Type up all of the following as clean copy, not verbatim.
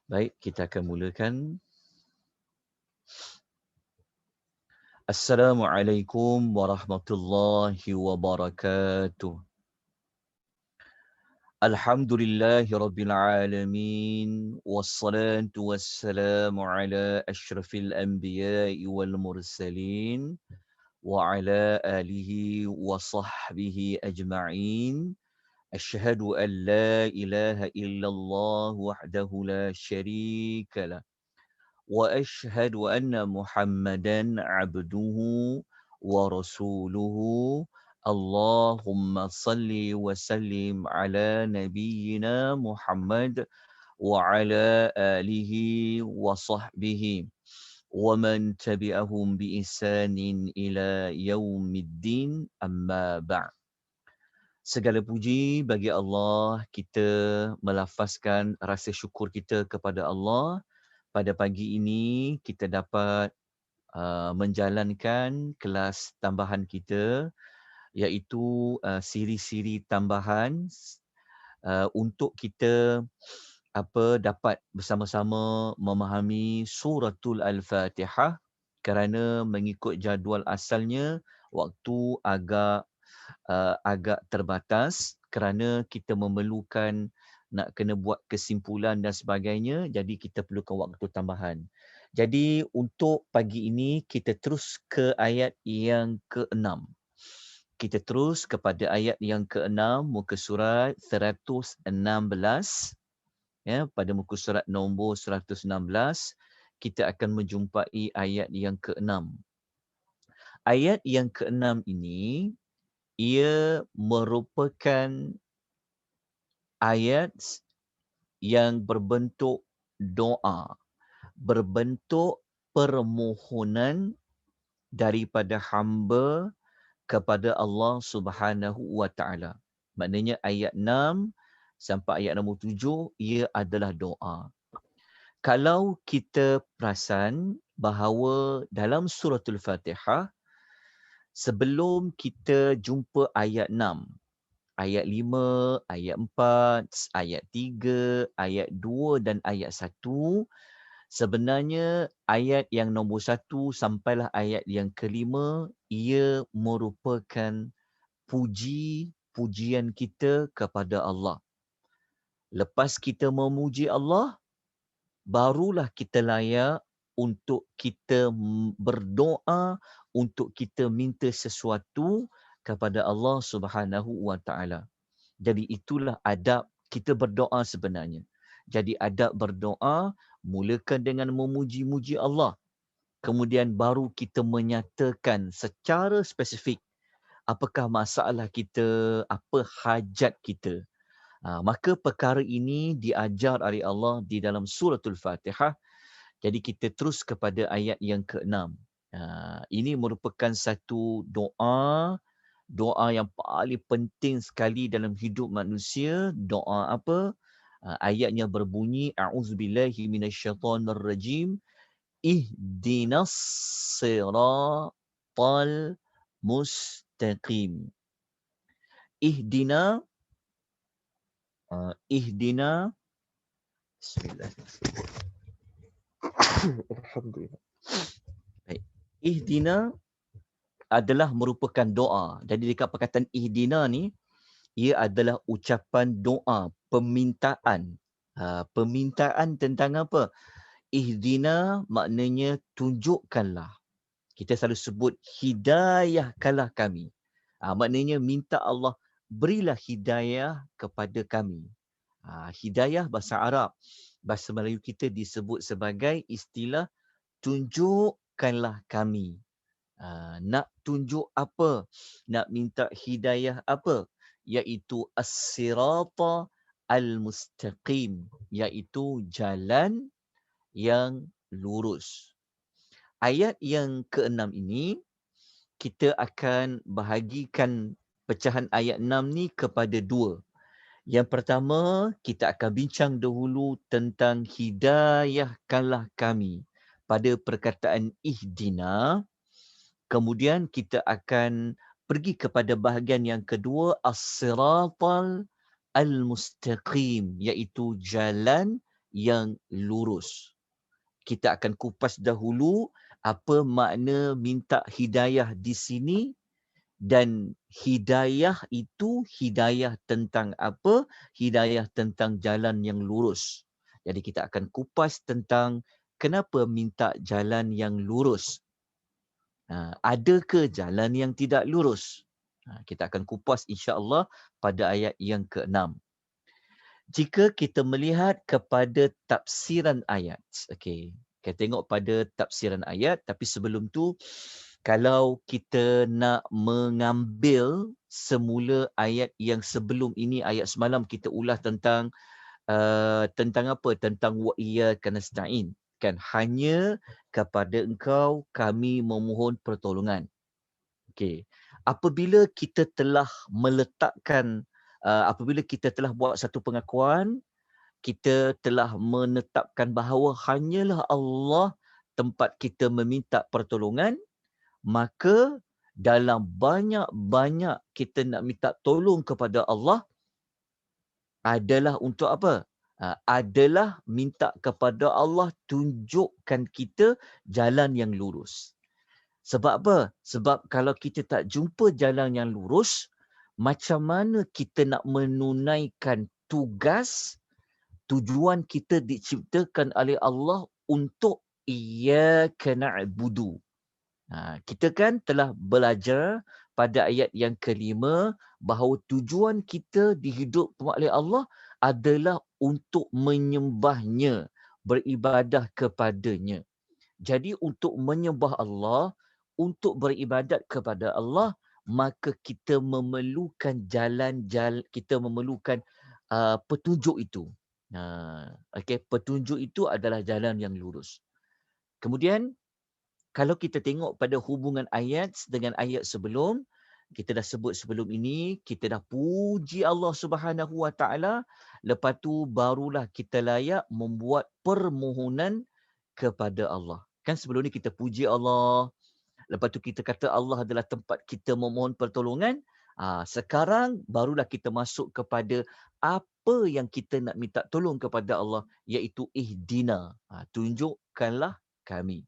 Baik, kita akan mulakan. Assalamualaikum warahmatullahi wabarakatuh. Alhamdulillahi rabbil alamin. Wassalatu wassalamu ala asyrafil anbiya'i wal mursalin. Wa ala alihi wa sahbihi ajma'in. Asyhadu an la ilaha illallah wahdahu la syarika lah. وأشهد أن محمدا عبده ورسوله اللهم صل وسلم على نبينا محمد وعلى آله وصحبه ومن تبعهم بإحسان إلى يوم الدين أما بعد. Segala puji bagi Allah, kita melafazkan rasa syukur kita kepada Allah. Pada pagi ini kita dapat menjalankan kelas tambahan kita, iaitu siri-siri tambahan untuk kita dapat bersama-sama memahami suratul Al-Fatihah, kerana mengikut jadual asalnya waktu agak terbatas kerana kita memerlukan nak kena buat kesimpulan dan sebagainya, jadi kita perlukan waktu tambahan. Jadi untuk pagi ini kita terus ke ayat yang ke-6. Kita terus kepada ayat yang ke-6 muka surat 116. Ya, pada muka surat nombor 116 kita akan menjumpai ayat yang ke-6. Ayat yang ke-6 ini ia merupakan ayat yang berbentuk doa, berbentuk permohonan daripada hamba kepada Allah Subhanahu wa taala. Maknanya ayat 6 sampai ayat nombor 7 ia adalah doa. Kalau kita perasan bahawa dalam suratul Fatihah sebelum kita jumpa ayat 6, ayat 5, ayat 4, ayat 3, ayat 2 dan ayat 1, sebenarnya ayat yang nombor 1 sampailah ayat yang ke-5, ia merupakan pujian kita kepada Allah. Lepas kita memuji Allah, barulah kita layak untuk kita berdoa, untuk kita minta sesuatu kepada Allah Subhanahu wa taala. Jadi itulah adab kita berdoa sebenarnya. Jadi adab berdoa mulakan dengan memuji-muji Allah. Kemudian baru kita menyatakan secara spesifik apakah masalah kita, apa hajat kita. Maka perkara ini diajar oleh Allah di dalam suratul Fatihah. Jadi kita terus kepada ayat yang ke-6. Ini merupakan satu doa yang paling penting sekali dalam hidup manusia. Doa apa? Ayatnya berbunyi, A'udzubillahi minasyaitonirrajim. Ihdinas siratal mustaqim. Ihdina Bismillah. Alhamdulillah. Baik. Ihdina adalah merupakan doa. Jadi dekat perkataan ihdina ni, ia adalah ucapan doa, permintaan. Permintaan tentang apa? Ihdina maknanya tunjukkanlah. Kita selalu sebut hidayahkanlah kami. Maknanya minta Allah berilah hidayah kepada kami. Hidayah bahasa Arab. Bahasa Melayu kita disebut sebagai istilah tunjukkanlah kami. Nak tunjuk apa? Nak minta hidayah apa? Iaitu as-sirata al-mustaqim. Iaitu jalan yang lurus. Ayat yang ke-6 ini, kita akan bahagikan pecahan ayat 6 ni kepada dua. Yang pertama, kita akan bincang dahulu tentang hidayahkanlah kami pada perkataan ihdina. Kemudian kita akan pergi kepada bahagian yang kedua, as-siratal al-mustaqim, iaitu jalan yang lurus. Kita akan kupas dahulu apa makna minta hidayah di sini, dan hidayah itu hidayah tentang apa? Hidayah tentang jalan yang lurus. Jadi kita akan kupas tentang kenapa minta jalan yang lurus. Ada ke jalan yang tidak lurus? Kita akan kupas insya-Allah pada ayat yang ke-6. Jika kita melihat kepada tafsiran ayat, okey. Kita tengok pada tafsiran ayat, tapi sebelum tu kalau kita nak mengambil semula ayat yang sebelum ini, ayat semalam kita ulas tentang apa? Tentang wa iyyaka nasta'in. Kan hanya kepada engkau kami memohon pertolongan. Okey. Apabila kita telah meletakkan apabila kita telah buat satu pengakuan, kita telah menetapkan bahawa hanyalah Allah tempat kita meminta pertolongan, maka dalam banyak-banyak kita nak minta tolong kepada Allah adalah untuk apa? Adalah minta kepada Allah tunjukkan kita jalan yang lurus. Sebab apa? Sebab kalau kita tak jumpa jalan yang lurus, macam mana kita nak menunaikan tugas, tujuan kita diciptakan oleh Allah untuk iyyaka na'budu. Kita kan telah belajar pada ayat yang kelima bahawa tujuan kita dihidupkan oleh Allah adalah untuk menyembahnya, beribadah kepadanya. Jadi untuk menyembah Allah, untuk beribadat kepada Allah, maka kita memerlukan kita memerlukan petunjuk itu. Petunjuk itu adalah jalan yang lurus. Kemudian kalau kita tengok pada hubungan ayat dengan ayat sebelum, kita dah sebut sebelum ini, kita dah puji Allah Subhanahu Wa Taala, lepas tu barulah kita layak membuat permohonan kepada Allah. Kan sebelum ni kita puji Allah, lepas tu kita kata Allah adalah tempat kita memohon pertolongan. Sekarang barulah kita masuk kepada apa yang kita nak minta tolong kepada Allah, iaitu ihdina. Tunjukkanlah kami.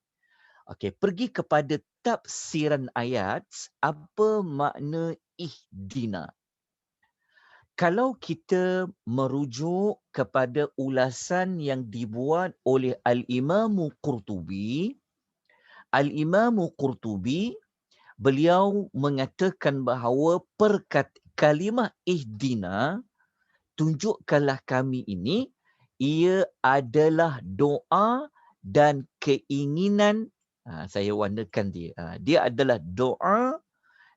Okey, pergi kepada tafsiran ayat, apa makna ihdina? Kalau kita merujuk kepada ulasan yang dibuat oleh Al-Imam Qurtubi, beliau mengatakan bahawa kalimah ihdina, tunjukkanlah kami ini, ia adalah doa dan keinginan. Saya warnakan dia. Dia adalah doa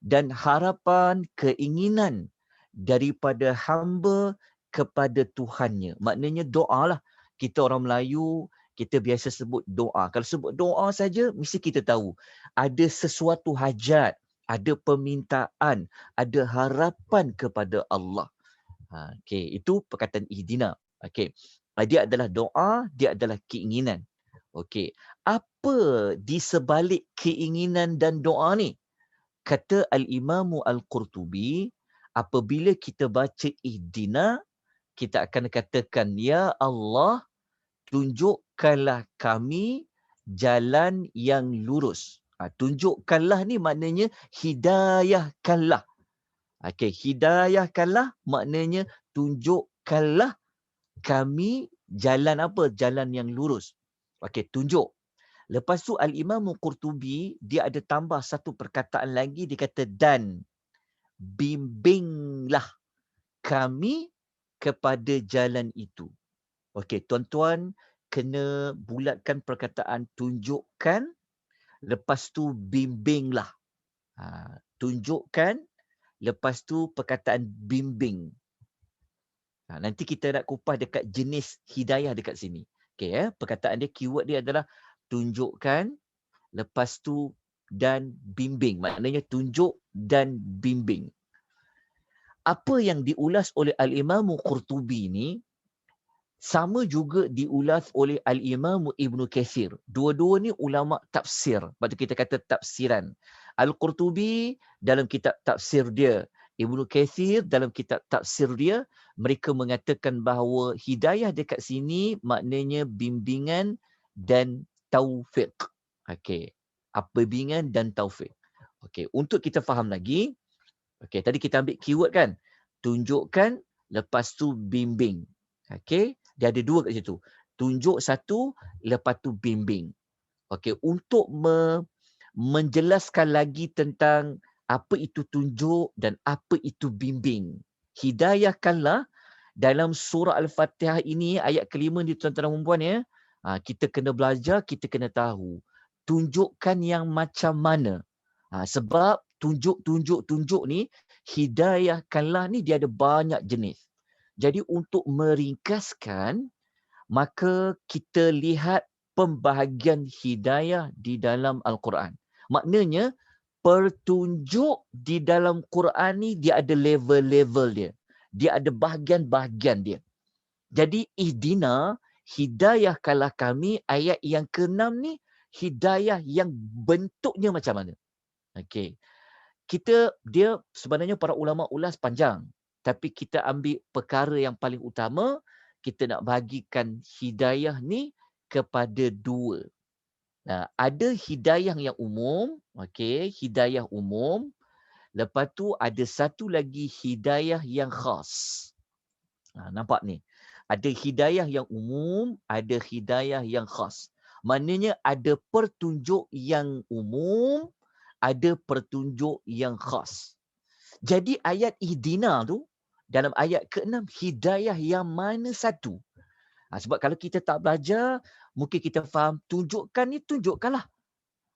dan harapan, keinginan daripada hamba kepada Tuhannya. Maknanya doa lah. Kita orang Melayu, kita biasa sebut doa. Kalau sebut doa saja, mesti kita tahu ada sesuatu hajat, ada permintaan, ada harapan kepada Allah. Itu perkataan ihdina. Dia adalah doa, dia adalah keinginan. Apa di sebalik keinginan dan doa ni? Kata Al-Imam Al-Qurtubi, apabila kita baca ihdina, kita akan katakan, Ya Allah, tunjukkanlah kami jalan yang lurus. Tunjukkanlah ni maknanya hidayahkanlah. Hidayahkanlah maknanya tunjukkanlah kami jalan apa? Jalan yang lurus. Tunjuk. Lepas tu Al-Imam Qurtubi, dia ada tambah satu perkataan lagi, dia kata dan bimbinglah kami kepada jalan itu. Tuan-tuan kena bulatkan perkataan tunjukkan, lepas tu bimbinglah. Tunjukkan, lepas tu perkataan bimbing. Nanti kita nak kupas dekat jenis hidayah dekat sini. Perkataan dia, keyword dia adalah tunjukkan, lepas tu dan bimbing. Maknanya tunjuk dan bimbing. Apa yang diulas oleh Al-Imam Qurtubi ni sama juga diulas oleh Al-Imam Ibn Kathir. Dua-dua ni ulama tafsir. Sebab tu kita kata tafsiran. Al-Qurtubi dalam kitab tafsir dia, Ibn Kathir dalam kitab tafsir dia, mereka mengatakan bahawa hidayah dekat sini maknanya bimbingan dan taufik. Okey. Bimbingan dan taufik. Okey, untuk kita faham lagi, okey, tadi kita ambil keyword kan. Tunjukkan, lepas tu bimbing. Okey, dia ada dua kat situ. Tunjuk satu, lepas tu bimbing. Okey, untuk menjelaskan lagi tentang apa itu tunjuk dan apa itu bimbing. Hidayahkanlah dalam surah Al-Fatihah ini, ayat kelima ni tuan-tuan dan puan ya. Kita kena belajar, kita kena tahu. Tunjukkan yang macam mana. Sebab tunjuk ni, hidayahkanlah ni dia ada banyak jenis. Jadi untuk meringkaskan, maka kita lihat pembahagian hidayah di dalam Al-Quran. Maknanya, petunjuk di dalam Quran ni dia ada level-level dia. Dia ada bahagian-bahagian dia. Jadi ihdina, hidayahkanlah kami, ayat yang ke-6 ni, hidayah yang bentuknya macam mana. Okey. Dia sebenarnya para ulama ulas panjang. Tapi kita ambil perkara yang paling utama, kita nak bahagikan hidayah ni kepada dua. Ada hidayah yang umum, okey, hidayah umum. Lepas tu ada satu lagi hidayah yang khas. Nampak ni. Ada hidayah yang umum, ada hidayah yang khas. Maknanya ada petunjuk yang umum, ada petunjuk yang khas. Jadi ayat ihdina tu, dalam ayat ke-6, hidayah yang mana satu? Sebab kalau kita tak belajar, mungkin kita faham tunjukkan ni, tunjukkanlah.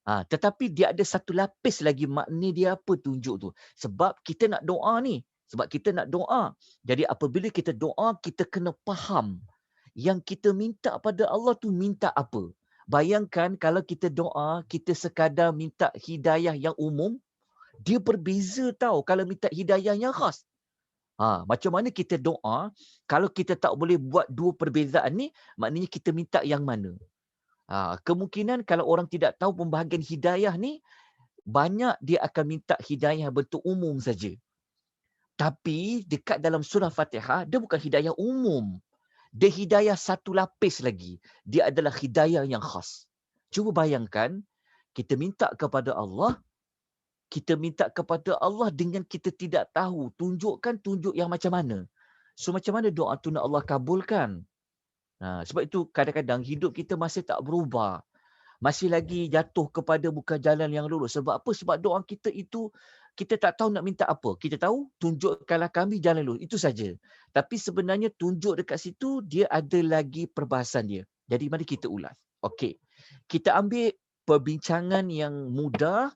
Tetapi dia ada satu lapis lagi makna dia apa tunjuk tu. Sebab kita nak doa ni. Sebab kita nak doa. Jadi apabila kita doa, kita kena faham yang kita minta pada Allah tu minta apa. Bayangkan kalau kita doa, kita sekadar minta hidayah yang umum, dia berbeza tau kalau minta hidayah yang khas. Macam mana kita doa, kalau kita tak boleh buat dua perbezaan ni, maknanya kita minta yang mana? Kemungkinan kalau orang tidak tahu pembahagian hidayah ni, banyak dia akan minta hidayah bentuk umum saja. Tapi dekat dalam surah Fatihah, dia bukan hidayah umum. Dia hidayah satu lapis lagi. Dia adalah hidayah yang khas. Cuba bayangkan, kita minta kepada Allah dengan kita tidak tahu. Tunjuk yang macam mana. So macam mana doa tu nak Allah kabulkan? Sebab itu kadang-kadang hidup kita masih tak berubah. Masih lagi jatuh kepada bukan jalan yang lurus. Sebab apa? Sebab doa kita itu, kita tak tahu nak minta apa. Kita tahu, tunjukkanlah kami jalan lurus. Itu saja. Tapi sebenarnya tunjuk dekat situ, dia ada lagi perbahasan dia. Jadi mari kita ulas. Okey. Kita ambil perbincangan yang mudah.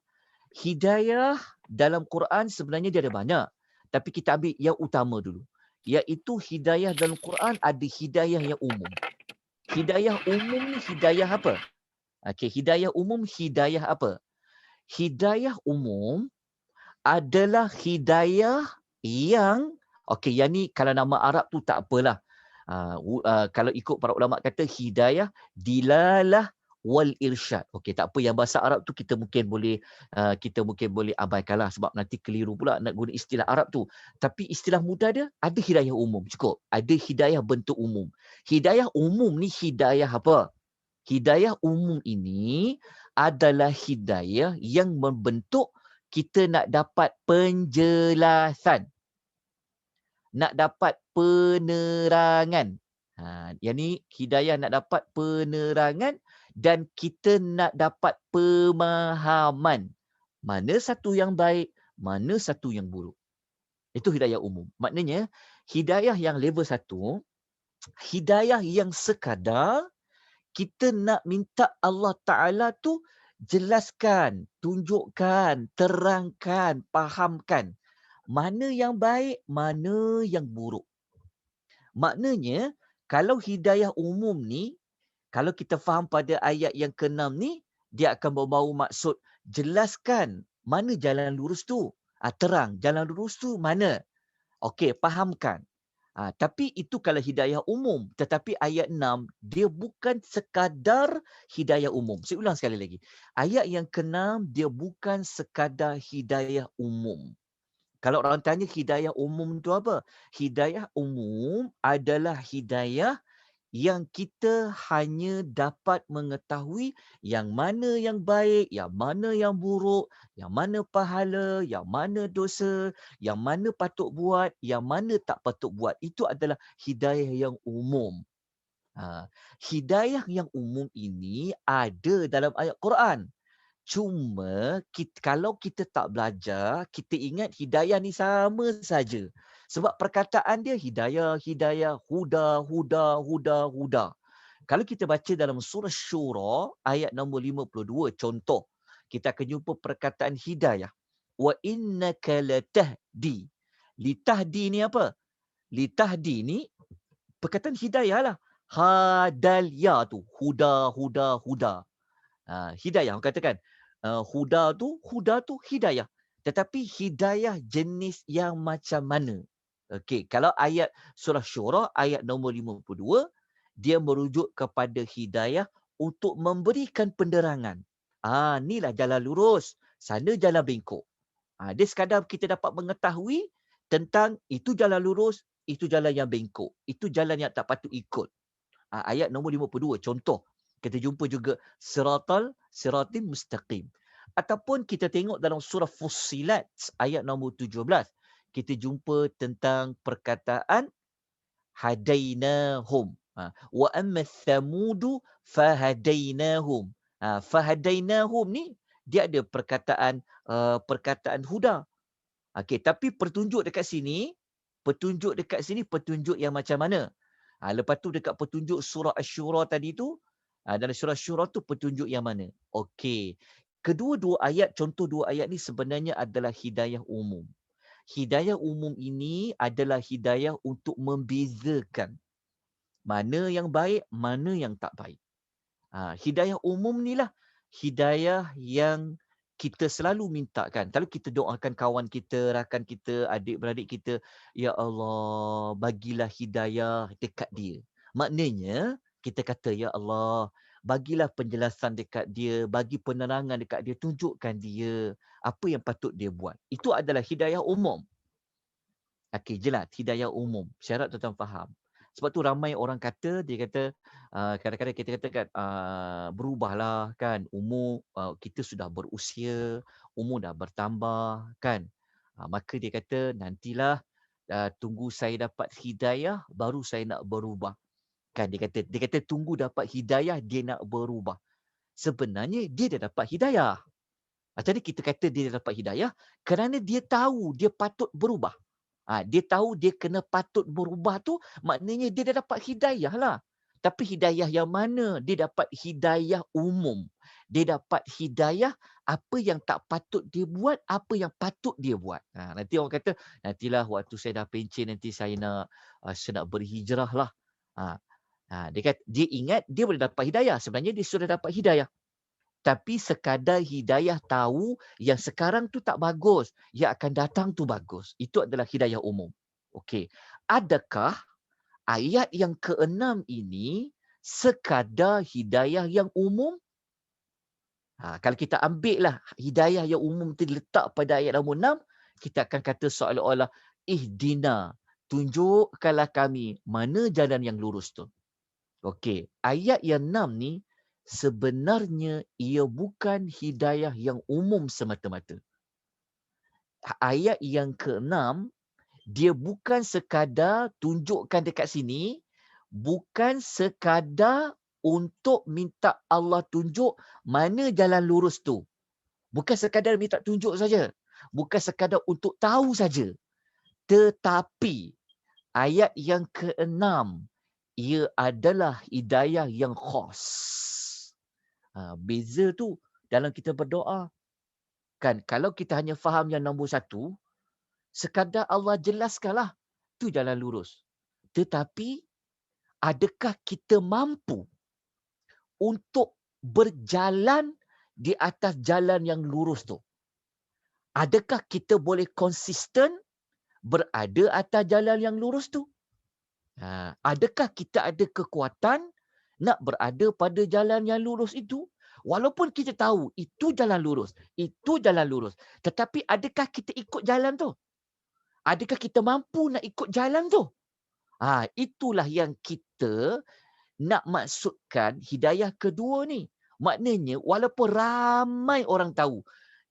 Hidayah dalam Quran sebenarnya dia ada banyak. Tapi kita ambil yang utama dulu. Iaitu hidayah dalam Quran ada hidayah yang umum. Hidayah umum ni hidayah apa? Okey, hidayah umum hidayah apa? Hidayah umum adalah hidayah yang, yang ni kalau nama Arab tu tak apalah. Kalau ikut para ulama kata hidayah dilalah wal irsyad. Okey, tak apa yang bahasa Arab tu kita mungkin boleh abaikanlah sebab nanti keliru pula nak guna istilah Arab tu. Tapi istilah mudah dia ada hidayah umum, cukup. Ada hidayah bentuk umum. Hidayah umum ni hidayah apa? Hidayah umum ini adalah hidayah yang membentuk kita nak dapat penjelasan. Nak dapat penerangan. Yang ni hidayah nak dapat penerangan dan kita nak dapat pemahaman. Mana satu yang baik, mana satu yang buruk. Itu hidayah umum. Maknanya hidayah yang level 1, hidayah yang sekadar kita nak minta Allah Ta'ala tu jelaskan, tunjukkan, terangkan, fahamkan. Mana yang baik, mana yang buruk. Maknanya, kalau hidayah umum ni, kalau kita faham pada ayat yang ke-6 ni, dia akan membawa maksud jelaskan mana jalan lurus tu. Terang, jalan lurus tu mana? Okey, fahamkan. Tapi itu kalau hidayah umum. Tetapi ayat 6, dia bukan sekadar hidayah umum. Saya ulang sekali lagi. Ayat yang ke-6, dia bukan sekadar hidayah umum. Kalau orang tanya hidayah umum tu apa? Hidayah umum adalah hidayah yang kita hanya dapat mengetahui yang mana yang baik, yang mana yang buruk, yang mana pahala, yang mana dosa, yang mana patut buat, yang mana tak patut buat. Itu adalah hidayah yang umum. Hidayah yang umum ini ada dalam ayat Quran. Cuma kalau kita tak belajar, kita ingat hidayah ni sama saja. Sebab perkataan dia hidayah, hidayah, huda, huda, huda, huda. Kalau kita baca dalam surah Syura ayat nombor 52 contoh, kita akan jumpa perkataan hidayah. Wa innaka latahdi. Litahdi ni apa? Litahdi ni perkataan hidayah lah. Hadal ya tu. Huda, huda, huda. Hidayah. Orang katakan, huda tu hidayah. Tetapi hidayah jenis yang macam mana? Okey, kalau ayat surah Syura, ayat nombor 52, dia merujuk kepada hidayah untuk memberikan penerangan. Inilah jalan lurus. Sana jalan bengkok. Dia sekadar kita dapat mengetahui tentang itu jalan lurus, itu jalan yang bengkok. Itu jalan yang tak patut ikut. Ayat nombor 52, contoh. Kita jumpa juga siratim mustaqim. Ataupun kita tengok dalam surah Fussilat ayat nombor 17. Kita jumpa tentang perkataan hadainahum. Wa amma thamudu fahadainahum. Fahadainahum ni dia ada perkataan huda. Okey, tapi petunjuk dekat sini petunjuk yang macam mana? Lepas tu dekat petunjuk surah Asy-Syura tadi tu, dalam surah Asy-Syura tu petunjuk yang mana? Okey. Kedua-dua ayat, contoh dua ayat ni sebenarnya adalah hidayah umum. Hidayah umum ini adalah hidayah untuk membezakan mana yang baik, mana yang tak baik. Hidayah umum ni lah hidayah yang kita selalu minta kan. Kalau kita doakan kawan kita, rakan kita, adik-beradik kita, ya Allah, bagilah hidayah dekat dia. Maknanya, kita kata, ya Allah, bagilah penjelasan dekat dia, bagi penerangan dekat dia, tunjukkan dia apa yang patut dia buat. Itu adalah hidayah umum. Okey, jelas. Hidayah umum. Syarat tuan-tuan faham. Sebab tu ramai orang kata, dia kata, kadang-kadang kita kata kan, berubahlah kan, umur kita sudah berusia, umur dah bertambah kan. Maka dia kata, nantilah tunggu saya dapat hidayah, baru saya nak berubah. Kan dia kata tunggu dapat hidayah, dia nak berubah. Sebenarnya dia dah dapat hidayah. Jadi kita kata dia dah dapat hidayah kerana dia tahu dia patut berubah. Dia tahu dia kena patut berubah tu, maknanya dia dah dapat hidayah lah. Tapi hidayah yang mana? Dia dapat hidayah umum. Dia dapat hidayah apa yang tak patut dia buat, apa yang patut dia buat. Nanti orang kata, nantilah waktu saya dah pencen, nanti saya nak berhijrah lah. Dia ingat dia boleh dapat hidayah. Sebenarnya dia sudah dapat hidayah. Tapi sekadar hidayah tahu yang sekarang tu tak bagus, yang akan datang tu bagus. Itu adalah hidayah umum. Okey. Adakah ayat yang ke-6 ini sekadar hidayah yang umum? Kalau kita ambil lah hidayah yang umum tu letak pada ayat nombor 6, kita akan kata seolah-olah ihdina, tunjukkanlah kami mana jalan yang lurus tu. Okey, ayat yang 6 ni sebenarnya ia bukan hidayah yang umum semata-mata. Ayat yang ke-6, dia bukan sekadar tunjukkan dekat sini, bukan sekadar untuk minta Allah tunjuk mana jalan lurus tu. Bukan sekadar minta tunjuk saja. Bukan sekadar untuk tahu saja. Tetapi ayat yang ke-6, ia adalah hidayah yang khas. Beza tu dalam kita berdoa. Kan, kalau kita hanya faham yang nombor 1, sekadar Allah jelaskanlah, tu jalan lurus. Tetapi, adakah kita mampu untuk berjalan di atas jalan yang lurus tu? Adakah kita boleh konsisten berada atas jalan yang lurus tu? Adakah kita ada kekuatan nak berada pada jalan yang lurus itu? Walaupun kita tahu itu jalan lurus, tetapi adakah kita ikut jalan tu? Adakah kita mampu nak ikut jalan tu? Itulah yang kita nak maksudkan hidayah kedua ni. Maknanya walaupun ramai orang tahu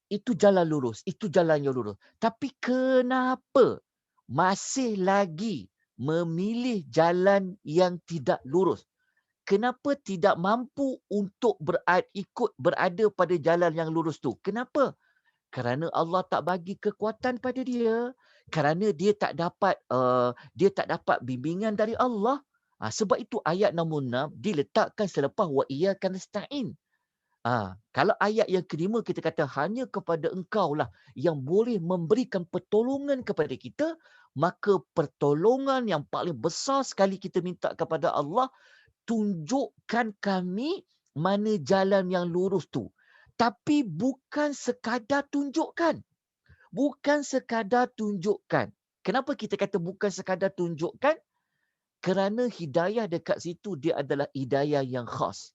itu jalan lurus, itu jalan yang lurus. Tapi kenapa masih lagi memilih jalan yang tidak lurus? Kenapa tidak mampu untuk ikut berada pada jalan yang lurus tu? Kenapa? Kerana Allah tak bagi kekuatan pada dia. Kerana dia tak dapat bimbingan dari Allah. Sebab itu ayat nombor 6 diletakkan selepas wa iyyaka nasta'in. Kalau ayat yang kelima kita kata hanya kepada engkau lah yang boleh memberikan pertolongan kepada kita, maka pertolongan yang paling besar sekali kita minta kepada Allah, tunjukkan kami mana jalan yang lurus tu. Tapi bukan sekadar tunjukkan. Bukan sekadar tunjukkan. Kenapa kita kata bukan sekadar tunjukkan? Kerana hidayah dekat situ dia adalah hidayah yang khas.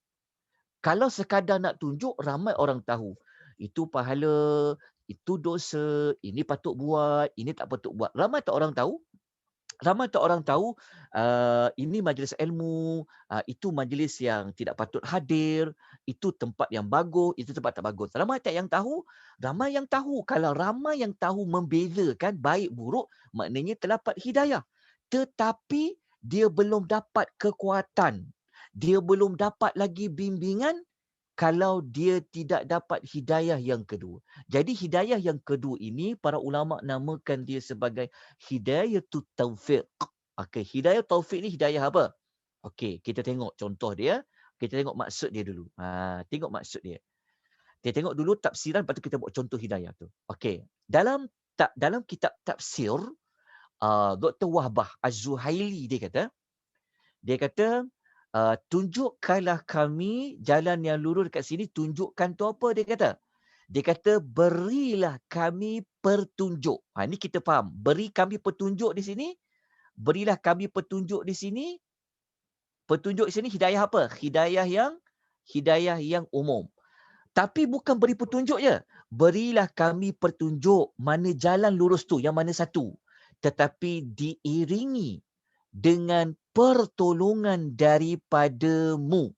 Kalau sekadar nak tunjuk, ramai orang tahu. Itu pahala, itu dosa, ini patut buat, ini tak patut buat. Ramai tak orang tahu? Ramai tak orang tahu ini majlis ilmu, itu majlis yang tidak patut hadir, itu tempat yang bagus, itu tempat tak bagus. Ramai tak yang tahu? Ramai yang tahu. Kalau ramai yang tahu membezakan baik buruk, maknanya terdapat hidayah. Tetapi dia belum dapat kekuatan. Dia belum dapat lagi bimbingan kalau dia tidak dapat hidayah yang kedua. Jadi hidayah yang kedua ini para ulama namakan dia sebagai hidayatut taufiq. Okey, hidayah taufik ni hidayah apa? Okey, kita tengok contoh dia. Kita tengok maksud dia dulu. Tengok maksud dia. Kita tengok dulu tafsiran, lepas tu kita buat contoh hidayah tu. Okey, dalam kitab tafsir, Dr. Wahbah Az-Zuhaili dia kata, tunjukkanlah kami jalan yang lurus dekat sini. Tunjukkan tu apa dia kata? Dia kata, berilah kami petunjuk. Ini kita faham. Beri kami petunjuk di sini. Berilah kami petunjuk di sini. Petunjuk di sini hidayah apa? Hidayah yang umum. Tapi bukan beri petunjuk je. Berilah kami petunjuk mana jalan lurus tu, yang mana satu. Tetapi diiringi dengan pertolongan daripadamu.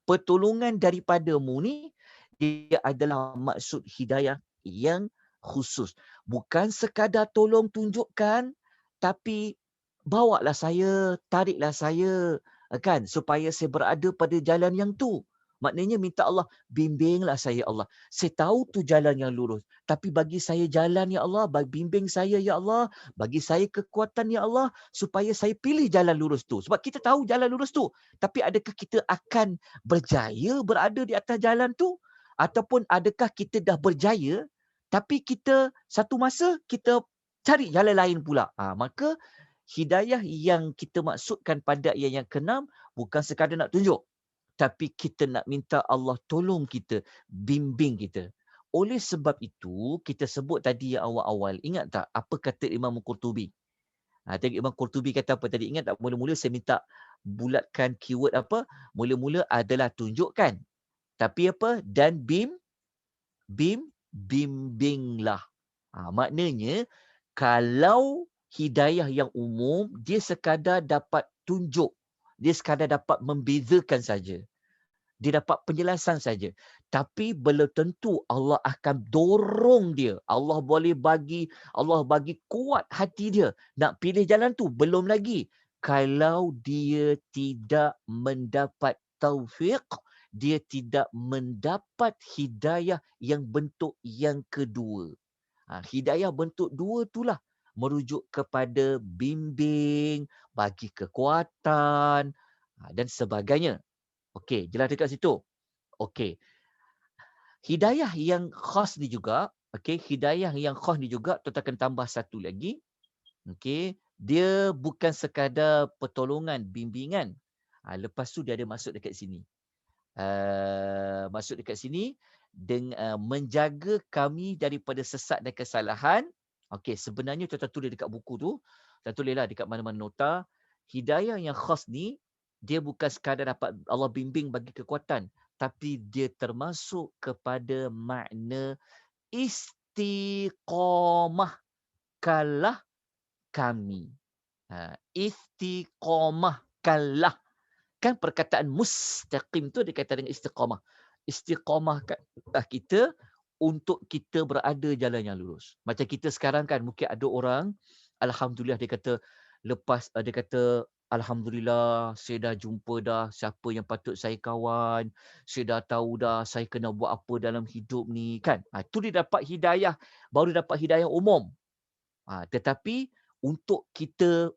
Pertolongan daripadamu ni dia adalah maksud hidayah yang khusus. Bukan sekadar tolong tunjukkan, tapi bawalah saya, tariklah saya, kan, supaya saya berada pada jalan yang tu. Maknanya minta Allah, bimbinglah saya Allah. Saya tahu tu jalan yang lurus. Tapi bagi saya jalan ya Allah, bimbing saya ya Allah, bagi saya kekuatan ya Allah, supaya saya pilih jalan lurus tu. Sebab kita tahu jalan lurus tu. Tapi adakah kita akan berjaya berada di atas jalan tu? Ataupun adakah kita dah berjaya, tapi kita satu masa kita cari jalan lain pula. Maka hidayah yang kita maksudkan pada ayat yang ke-6 bukan sekadar nak tunjuk. Tapi kita nak minta Allah tolong kita, bimbing kita. Oleh sebab itu, kita sebut tadi yang awal-awal. Ingat tak apa kata Imam Qurtubi? Tadi Imam Qurtubi kata apa tadi? Ingat tak mula-mula saya minta bulatkan keyword apa? Mula-mula adalah tunjukkan. Tapi apa? Dan bimbinglah. Maknanya, kalau hidayah yang umum, dia sekadar dapat tunjuk. Dia sekadar dapat membezakan saja. Dia dapat penjelasan saja. Tapi belum tentu Allah akan dorong dia. Allah bagi kuat hati dia. Nak pilih jalan tu, belum lagi. Kalau dia tidak mendapat taufik, dia tidak mendapat hidayah yang bentuk yang kedua. Hidayah bentuk dua itulah merujuk kepada bimbing, bagi kekuatan dan sebagainya. Okey, jelas dekat situ. Okey. Hidayah yang khas ni juga, hidayah yang khas ni juga, tuan akan tambah satu lagi. Okey, dia bukan sekadar pertolongan, bimbingan. Lepas tu dia ada masuk dekat sini. Masuk dekat sini dengan menjaga kami daripada sesat dan kesalahan. Okey, sebenarnya tuan tulis dekat buku tu, tuan tulislah dekat mana-mana nota. Hidayah yang khas ni dia bukan sekadar dapat Allah bimbing bagi kekuatan, tapi dia termasuk kepada makna istiqamah. Kalah kami. Istiqamahkanlah. Kan perkataan mustaqim tu dikaitan dengan istiqamah. Istiqamahkanlah kita untuk kita berada jalan yang lurus. Macam kita sekarang kan, mungkin ada orang, Alhamdulillah dia kata, dia kata, Alhamdulillah saya dah jumpa dah siapa yang patut saya kawan, saya dah tahu dah saya kena buat apa dalam hidup ni kan. Tu dia dapat hidayah, baru dia dapat hidayah umum. Tetapi untuk kita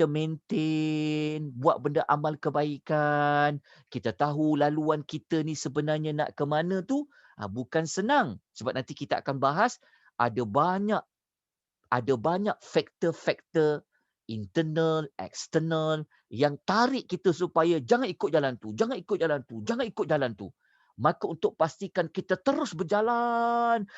maintain, buat benda amal kebaikan, kita tahu laluan kita ni sebenarnya nak ke mana tu, bukan senang. Sebab nanti kita akan bahas, ada banyak faktor-faktor internal, eksternal yang tarik kita supaya jangan ikut jalan tu, jangan ikut jalan tu, jangan ikut jalan tu. Maka untuk pastikan kita terus berjalan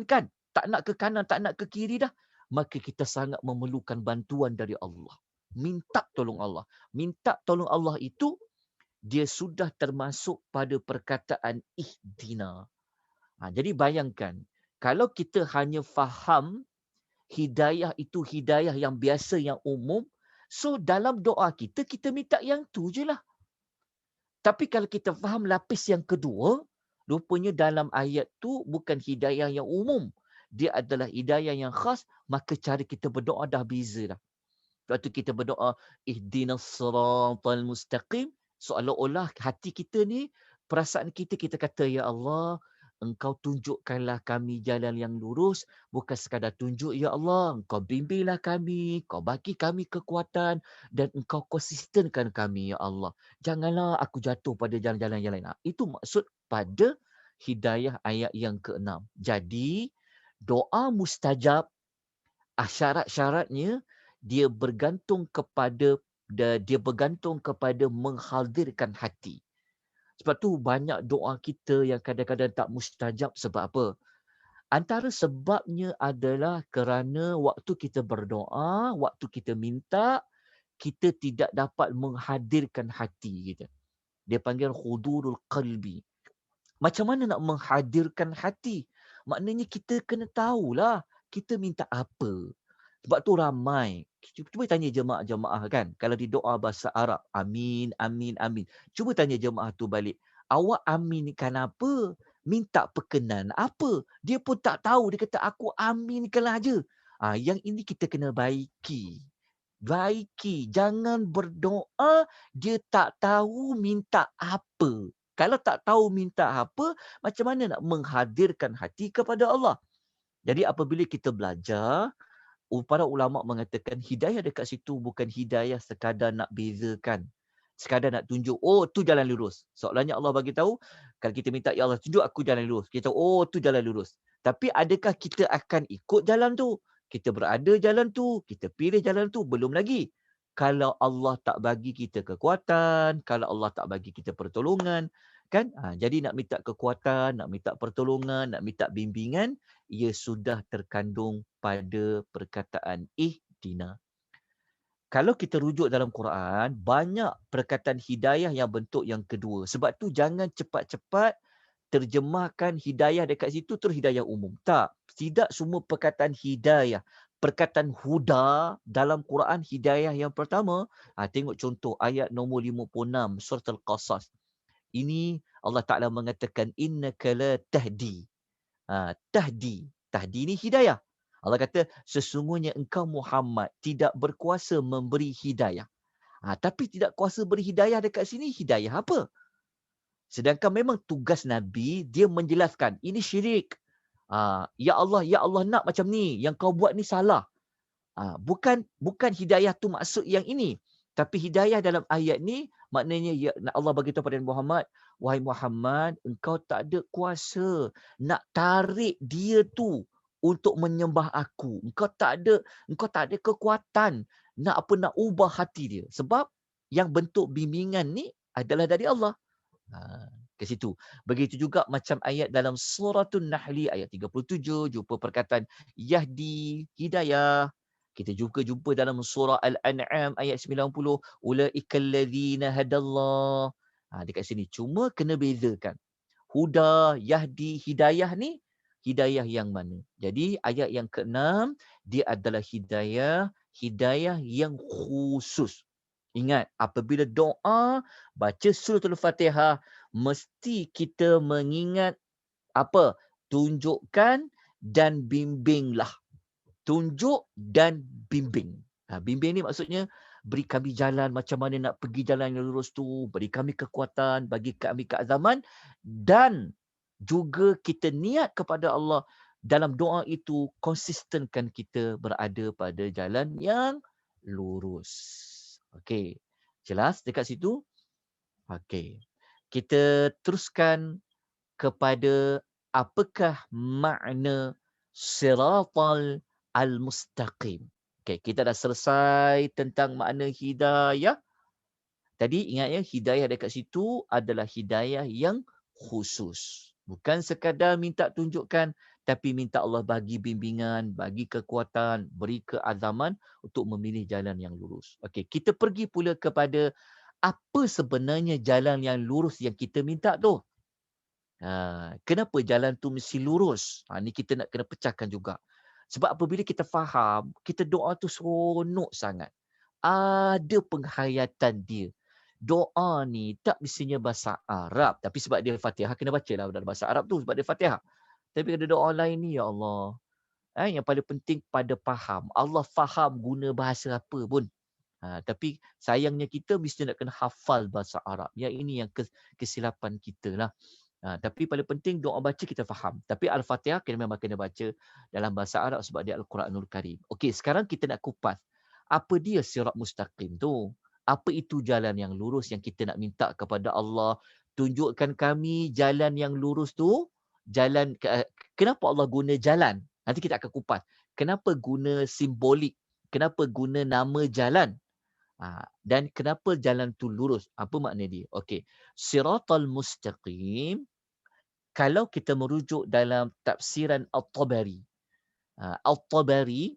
kan, tak nak ke kanan, tak nak ke kiri dah, maka kita sangat memerlukan bantuan dari Allah. Minta tolong Allah. Minta tolong Allah itu, dia sudah termasuk pada perkataan ihdina. Jadi bayangkan, kalau kita hanya faham hidayah itu hidayah yang biasa, yang umum, so dalam doa kita minta yang tu je lah. Tapi kalau kita faham lapis yang kedua, rupanya dalam ayat tu bukan hidayah yang umum. Dia adalah hidayah yang khas, maka cara kita berdoa dah beza dah. Waktu kita berdoa, ihdinas siratal mustaqim, seolah-olah hati kita ni, perasaan kita kata, Ya Allah, Engkau tunjukkanlah kami jalan yang lurus, bukan sekadar tunjuk, Ya Allah, Engkau bimbinglah kami, Engkau bagi kami kekuatan, dan Engkau konsistenkan kami, Ya Allah. Janganlah aku jatuh pada jalan-jalan yang lain. Itu maksud pada hidayah ayat yang ke-6. Jadi, doa mustajab, syarat-syaratnya, dia bergantung kepada menghadirkan hati. Sebab tu banyak doa kita yang kadang-kadang tak mustajab. Sebab apa? Antara sebabnya adalah kerana waktu kita berdoa, waktu kita minta, kita tidak dapat menghadirkan hati kita. Dia panggil hudurul qalbi. Macam mana nak menghadirkan hati? Maknanya kita kena tahulah kita minta apa. Sebab tu ramai. Cuba tanya jemaah-jemaah kan. Kalau di doa bahasa Arab. Amin, amin, amin. Cuba tanya jemaah tu balik. Awak aminkan apa? Minta perkenan apa? Dia pun tak tahu. Dia kata aku aminkanlah aja. Yang ini kita kena baiki. Jangan berdoa dia tak tahu minta apa. Kalau tak tahu minta apa, macam mana nak menghadirkan hati kepada Allah? Jadi apabila kita belajar, para ulama mengatakan hidayah dekat situ bukan hidayah sekadar nak bezakan. Sekadar nak tunjuk, oh tu jalan lurus. Soalnya Allah bagi tahu, kalau kita minta, Ya Allah tunjuk aku jalan lurus. Kita tahu, oh tu jalan lurus. Tapi adakah kita akan ikut jalan tu? Kita berada jalan tu, kita pilih jalan tu, belum lagi. Kalau Allah tak bagi kita kekuatan, kalau Allah tak bagi kita pertolongan, kan? Jadi nak minta kekuatan, nak minta pertolongan, nak minta bimbingan, ia sudah terkandung pada perkataan ihdina. Kalau kita rujuk dalam Quran, banyak perkataan hidayah yang bentuk yang kedua. Sebab tu jangan cepat-cepat terjemahkan hidayah dekat situ terus hidayah umum. Tak. Tidak semua perkataan hidayah. Perkataan huda dalam Quran hidayah yang pertama. Tengok contoh ayat nombor 56 surah Al-Qasas. Ini Allah Ta'ala mengatakan innaka la tahdi. Tahdi. Tahdi ni hidayah. Allah kata, sesungguhnya engkau Muhammad tidak berkuasa memberi hidayah. Tapi tidak kuasa beri hidayah dekat sini, hidayah apa? Sedangkan memang tugas Nabi, dia menjelaskan, ini syirik. Ya Allah nak macam ni, yang kau buat ni salah. Bukan hidayah tu maksud yang ini. Tapi hidayah dalam ayat ni, maknanya Allah bagi tahu pada Muhammad, wahai Muhammad, engkau tak ada kuasa nak tarik dia tu untuk menyembah aku. Engkau tak ada kekuatan nak ubah hati dia. Sebab yang bentuk bimbingan ni adalah dari Allah. Ke situ. Begitu juga macam ayat dalam suratul Nahli ayat 37, jumpa perkataan Yahdi, hidayah. Kita juga jumpa dalam surah Al-An'am ayat 90, ulaikal ladzina hadallah. Dekat sini cuma kena bezakan. Huda, Yahdi, hidayah ni hidayah yang mana? Jadi ayat yang ke-6 dia adalah hidayah yang khusus. Ingat, apabila doa, baca surah Al-Fatihah, mesti kita mengingat apa? Tunjukkan dan bimbinglah. Tunjuk dan bimbing. Bimbing ni maksudnya beri kami jalan macam mana nak pergi jalan yang lurus tu, beri kami kekuatan, bagi kami keazaman, dan juga kita niat kepada Allah dalam doa itu konsistenkan kita berada pada jalan yang lurus. Okey. Jelas dekat situ? Okey. Kita teruskan kepada apakah makna siratal al-mustaqim. Okey, kita dah selesai tentang makna hidayah. Tadi ingat ya, hidayah dekat situ adalah hidayah yang khusus. Bukan sekadar minta tunjukkan, tapi minta Allah bagi bimbingan, bagi kekuatan, beri keazaman untuk memilih jalan yang lurus. Okey, kita pergi pula kepada apa sebenarnya jalan yang lurus yang kita minta tu. Kenapa jalan tu mesti lurus? Ni kita nak kena pecahkan juga. Sebab apabila kita faham, kita doa tu seronok sangat. Ada penghayatan dia. Doa ni tak mestinya bahasa Arab. Tapi sebab dia Fatihah, kena baca lah dalam bahasa Arab tu sebab dia Fatihah. Tapi ada doa lain ni, ya Allah. Yang paling penting pada faham. Allah faham guna bahasa apa pun. Tapi sayangnya kita mesti nak kena hafal bahasa Arab. Yang ini yang kesilapan kita lah. Tapi paling penting doa baca kita faham. Tapi Al-Fatihah kita memang kena baca dalam bahasa Arab sebab dia Al-Quranul Karim. Okey, sekarang kita nak kupas. Apa dia sirat mustaqim tu? Apa itu jalan yang lurus yang kita nak minta kepada Allah? Tunjukkan kami jalan yang lurus tu. Kenapa Allah guna jalan? Nanti kita akan kupas. Kenapa guna simbolik? Kenapa guna nama jalan? Dan kenapa jalan tu lurus? Apa makna dia? Okey. Siratal mustaqim, kalau kita merujuk dalam tafsiran At-Tabari. At-Tabari,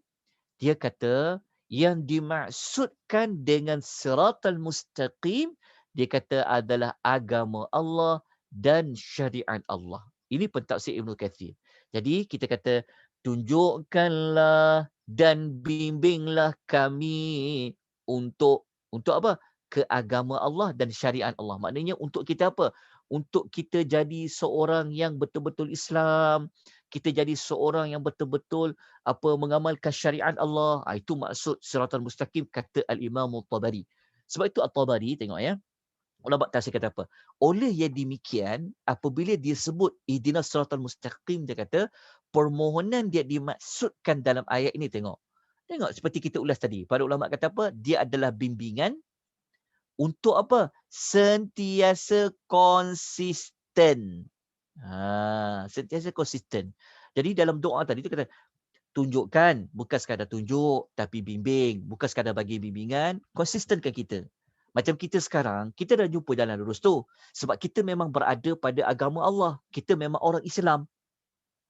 dia kata yang dimaksudkan dengan siratal mustaqim, dia kata adalah agama Allah dan syariat Allah. Ini pentafsir Ibn Kathir. Jadi kita kata, tunjukkanlah dan bimbinglah kami untuk apa? Ke agama Allah dan syariat Allah. Maknanya untuk kita apa? Untuk kita jadi seorang yang betul-betul Islam, kita jadi seorang yang betul-betul mengamalkan syariat Allah. Itu maksud siratal mustaqim kata Al-Imam At-Tabari. Sebab itu At-Tabari, tengok ya, ulama tafsir kata apa? Oleh yang demikian, apabila dia sebut ihdinas siratal mustaqim, dia kata permohonan dia dimaksudkan dalam ayat ini, tengok. Tengok seperti kita ulas tadi. Para ulama kata apa? Dia adalah bimbingan untuk apa? Sentiasa konsisten. Sentiasa konsisten. Jadi dalam doa tadi tu kata, tunjukkan, bukan sekadar tunjuk, tapi bimbing. Bukan sekadar bagi bimbingan, konsistenkan kita. Macam kita sekarang, kita dah jumpa jalan lurus tu. Sebab kita memang berada pada agama Allah. Kita memang orang Islam.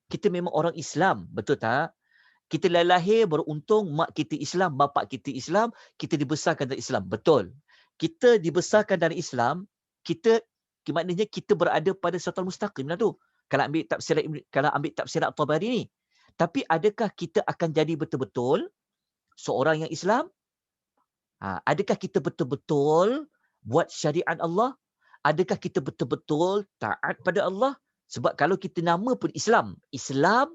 Kita memang orang Islam, betul tak? Kita lahir beruntung, mak kita Islam, bapa kita Islam, kita dibesarkan dalam Islam, betul. Kita dibesarkan dalam Islam, maknanya kita berada pada siratal mustaqim lah tu. Kalau ambil tafsirat At-Tabari ni. Tapi adakah kita akan jadi betul-betul seorang yang Islam? Adakah kita betul-betul buat syariat Allah? Adakah kita betul-betul taat pada Allah? Sebab kalau kita nama pun Islam, Islam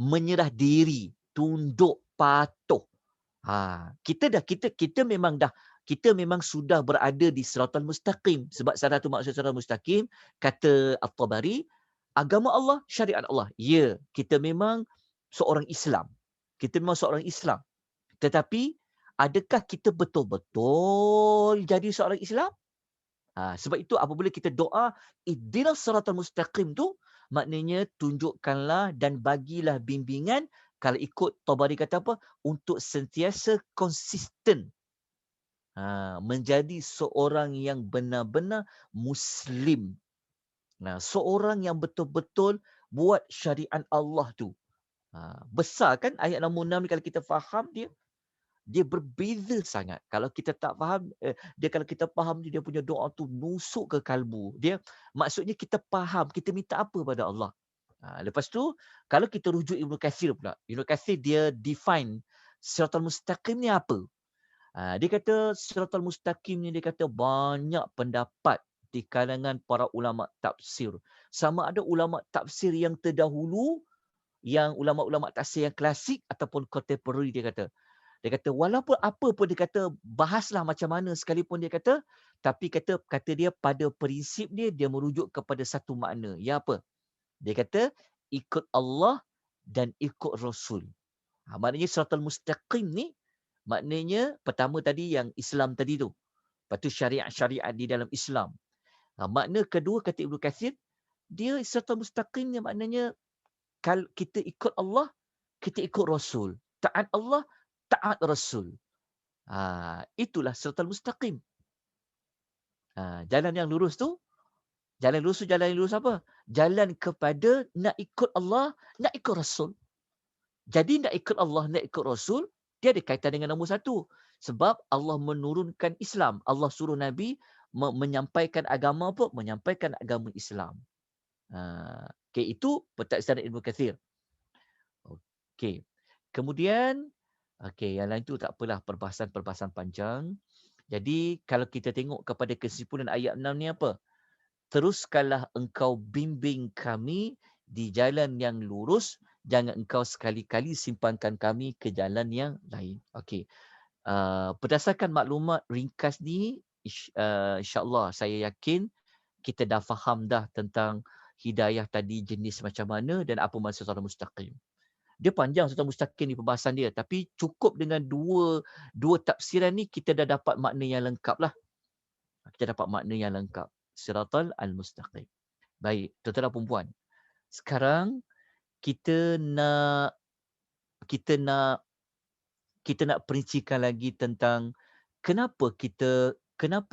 menyerah diri, tunduk, patuh. Kita memang sudah berada di siratal mustaqim. Sebab salah satu maksud siratal mustaqim, kata At-Tabari, agama Allah, syariat Allah. Ya, kita memang seorang Islam. Kita memang seorang Islam. Tetapi, adakah kita betul-betul jadi seorang Islam? Sebab itu apabila kita doa, ihdinas siratal mustaqim tu, maknanya tunjukkanlah dan bagilah bimbingan, kalau ikut Tabari kata apa, untuk sentiasa konsisten menjadi seorang yang benar-benar Muslim. Seorang yang betul-betul buat syariat Allah tu. Besar kan ayat nombor 6 ni, kalau kita faham dia berbeza sangat. Kalau kita tak faham, kalau kita faham dia punya doa tu nusuk ke kalbu. Maksudnya kita faham, kita minta apa pada Allah. Lepas tu, kalau kita rujuk Ibnu Katsir pula. Ibnu Katsir dia define Siratal Mustaqim ni apa? Dia kata Siratal Mustaqim ni dia kata banyak pendapat di kalangan para ulama tafsir. Sama ada ulama tafsir yang terdahulu, yang ulama-ulama tafsir yang klasik ataupun contemporary dia kata. Dia kata walaupun apa pun dia kata bahaslah macam mana sekalipun dia kata, tapi kata dia pada prinsip dia merujuk kepada satu makna. Ya apa? Dia kata ikut Allah dan ikut Rasul. Maknanya Siratal Mustaqim ni maknanya pertama tadi yang Islam tadi tu. Lepas tu syariat-syariat di dalam Islam. Makna kedua kata Ibnu Katsir, dia Siratal Mustaqim ni maknanya kalau kita ikut Allah, kita ikut Rasul. Taat Allah, taat Rasul. Itulah Siratal Mustaqim. Jalan yang lurus tu, jalan yang lurus apa? Jalan kepada nak ikut Allah, nak ikut Rasul. Jadi nak ikut Allah, nak ikut Rasul, dia ada kaitan dengan nombor satu. Sebab Allah menurunkan Islam. Allah suruh Nabi menyampaikan agama apa? Menyampaikan agama Islam. Okay, itu pentafsiran Ibnu Katsir. Okay. Kemudian, okay, yang lain tu tak apalah, perbahasan panjang. Jadi, kalau kita tengok kepada kesimpulan ayat 6 ni apa? Teruskanlah engkau bimbing kami di jalan yang lurus, jangan engkau sekali-kali simpankan kami ke jalan yang lain. Okey. Berdasarkan maklumat ringkas ni, insya-Allah saya yakin kita dah faham dah tentang hidayah tadi jenis macam mana dan apa maksud Siratal Mustaqim. Dia panjang Siratal Mustaqim ni perbahasan dia, tapi cukup dengan dua tafsiran ni kita dah dapat makna yang lengkap lah. Kita dapat makna yang lengkap. Siratal Al-Mustaqim. Baik, tuan-tuan dan puan. Sekarang kita nak perincikan lagi tentang kenapa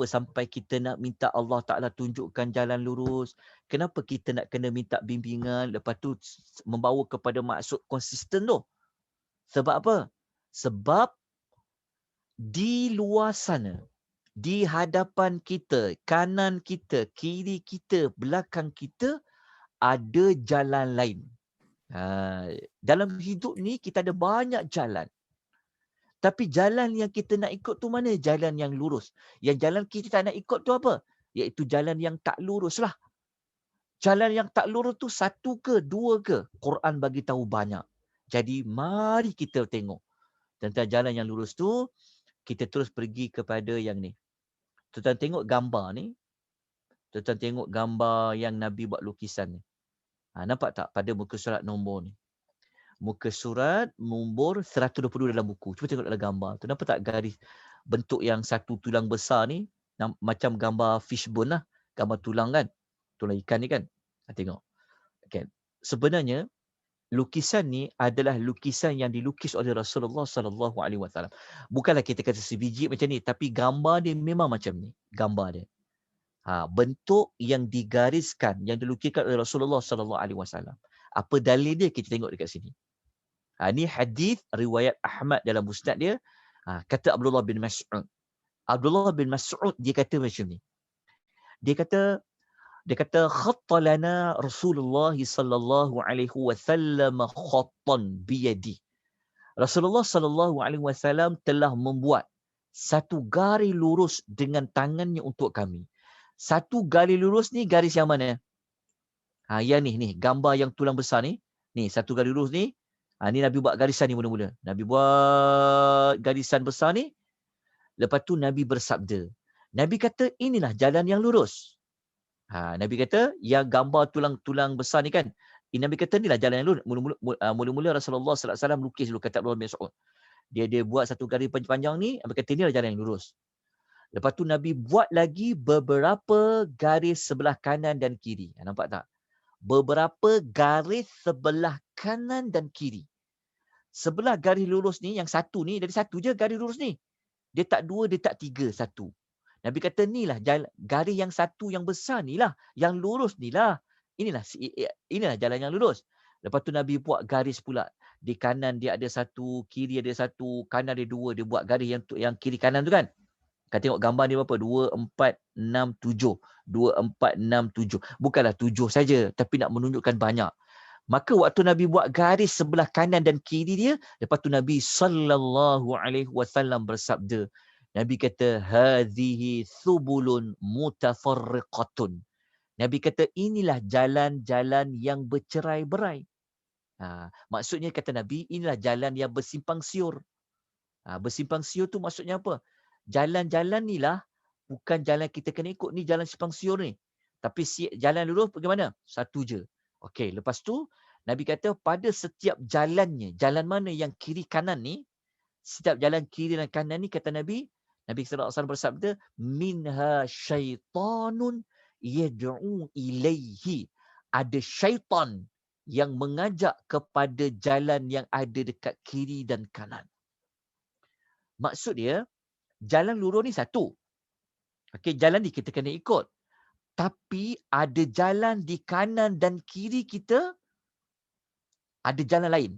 sampai kita nak minta Allah Ta'ala tunjukkan jalan lurus, kenapa kita nak kena minta bimbingan, lepas tu membawa kepada maksud konsisten tu. Sebab apa? Sebab di luar sana, di hadapan kita, kanan kita, kiri kita, belakang kita, ada jalan lain. Dalam hidup ni kita ada banyak jalan. Tapi jalan yang kita nak ikut tu mana? Jalan yang lurus. Yang jalan kita tak nak ikut tu apa? Iaitu jalan yang tak lurus lah. Jalan yang tak lurus tu satu ke, dua ke? Quran bagi tahu banyak. Jadi mari kita tengok tentang jalan yang lurus tu. Kita terus pergi kepada yang ni. Tuan-tuan tengok gambar ni. Tuan-tuan tengok gambar yang Nabi buat lukisan ni. Nampak tak pada muka surat nombor ni? Muka surat nombor 122 dalam buku. Cuba tengok dalam gambar tu. Nampak tak garis bentuk yang satu tulang besar ni? Macam gambar fishbone lah. Gambar tulang kan? Tulang ikan ni kan? Tengok. Okay. Sebenarnya, lukisan ni adalah lukisan yang dilukis oleh Rasulullah SAW. Bukanlah kita kata sebiji macam ni, tapi gambar dia memang macam ni. Gambar dia. Bentuk yang digariskan, yang dilukiskan oleh Rasulullah SAW. Apa dalil dia? Kita tengok dekat sini. Ini hadis riwayat Ahmad dalam musnad dia. Kata Abdullah bin Mas'ud. Abdullah bin Mas'ud dia kata macam ni. Dia kata khatta lana Rasulullah sallallahu alaihi wasallam khattan biyadi. Rasulullah sallallahu alaihi wasallam telah membuat satu garis lurus dengan tangannya untuk kami. Satu garis lurus ni garis yang mana? Yang ni gambar yang tulang besar ni. Ni satu garis lurus ni. Ni Nabi buat garisan ni mula-mula. Nabi buat garisan besar ni. Lepas tu Nabi bersabda. Nabi kata inilah jalan yang lurus. Nabi kata yang gambar tulang-tulang besar ni kan. Nabi kata inilah jalan yang lurus. Mula-mula Rasulullah SAW lukis dulu kata Abdullah bin Mas'ud. Dia buat satu garis panjang ni. Nabi kata inilah jalan yang lurus. Lepas tu Nabi buat lagi beberapa garis sebelah kanan dan kiri. Nampak tak? Beberapa garis sebelah kanan dan kiri. Sebelah garis lurus ni, yang satu ni, dari satu je garis lurus ni. Dia tak dua, dia tak tiga, satu. Nabi kata inilah garis yang satu yang besar ni lah, yang lurus ni lah. Inilah jalan yang lurus. Lepas tu Nabi buat garis pula. Di kanan dia ada satu, kiri ada satu, kanan ada dua. Dia buat garis yang kiri kanan tu kan. Kan tengok gambar ni berapa? 2, 4, 6, 7. 2, 4, 6, 7. Bukanlah 7 saja, tapi nak menunjukkan banyak. Maka waktu Nabi buat garis sebelah kanan dan kiri dia, lepas tu Nabi sallallahu alaihi wasallam bersabda. Nabi kata hadhihi thubulun mutafarriqatun. Nabi kata inilah jalan-jalan yang bercerai-berai. Maksudnya kata Nabi, inilah jalan yang bersimpang siur. Bersimpang siur tu maksudnya apa? Jalan-jalan ni lah bukan jalan kita kena ikut, ni jalan simpang siur ni. Tapi jalan lurus bagaimana? Satu je. Okey, lepas tu Nabi kata pada setiap jalannya, jalan mana yang kiri kanan ni, setiap jalan kiri dan kanan ni kata Nabi sallallahu alaihi wasallam bersabda, minha syaitanun yad'u ilaihi. Ada syaitan yang mengajak kepada jalan yang ada dekat kiri dan kanan. Maksud dia, jalan lurus ni satu. Okey, jalan ni kita kena ikut. Tapi ada jalan di kanan dan kiri kita, ada jalan lain.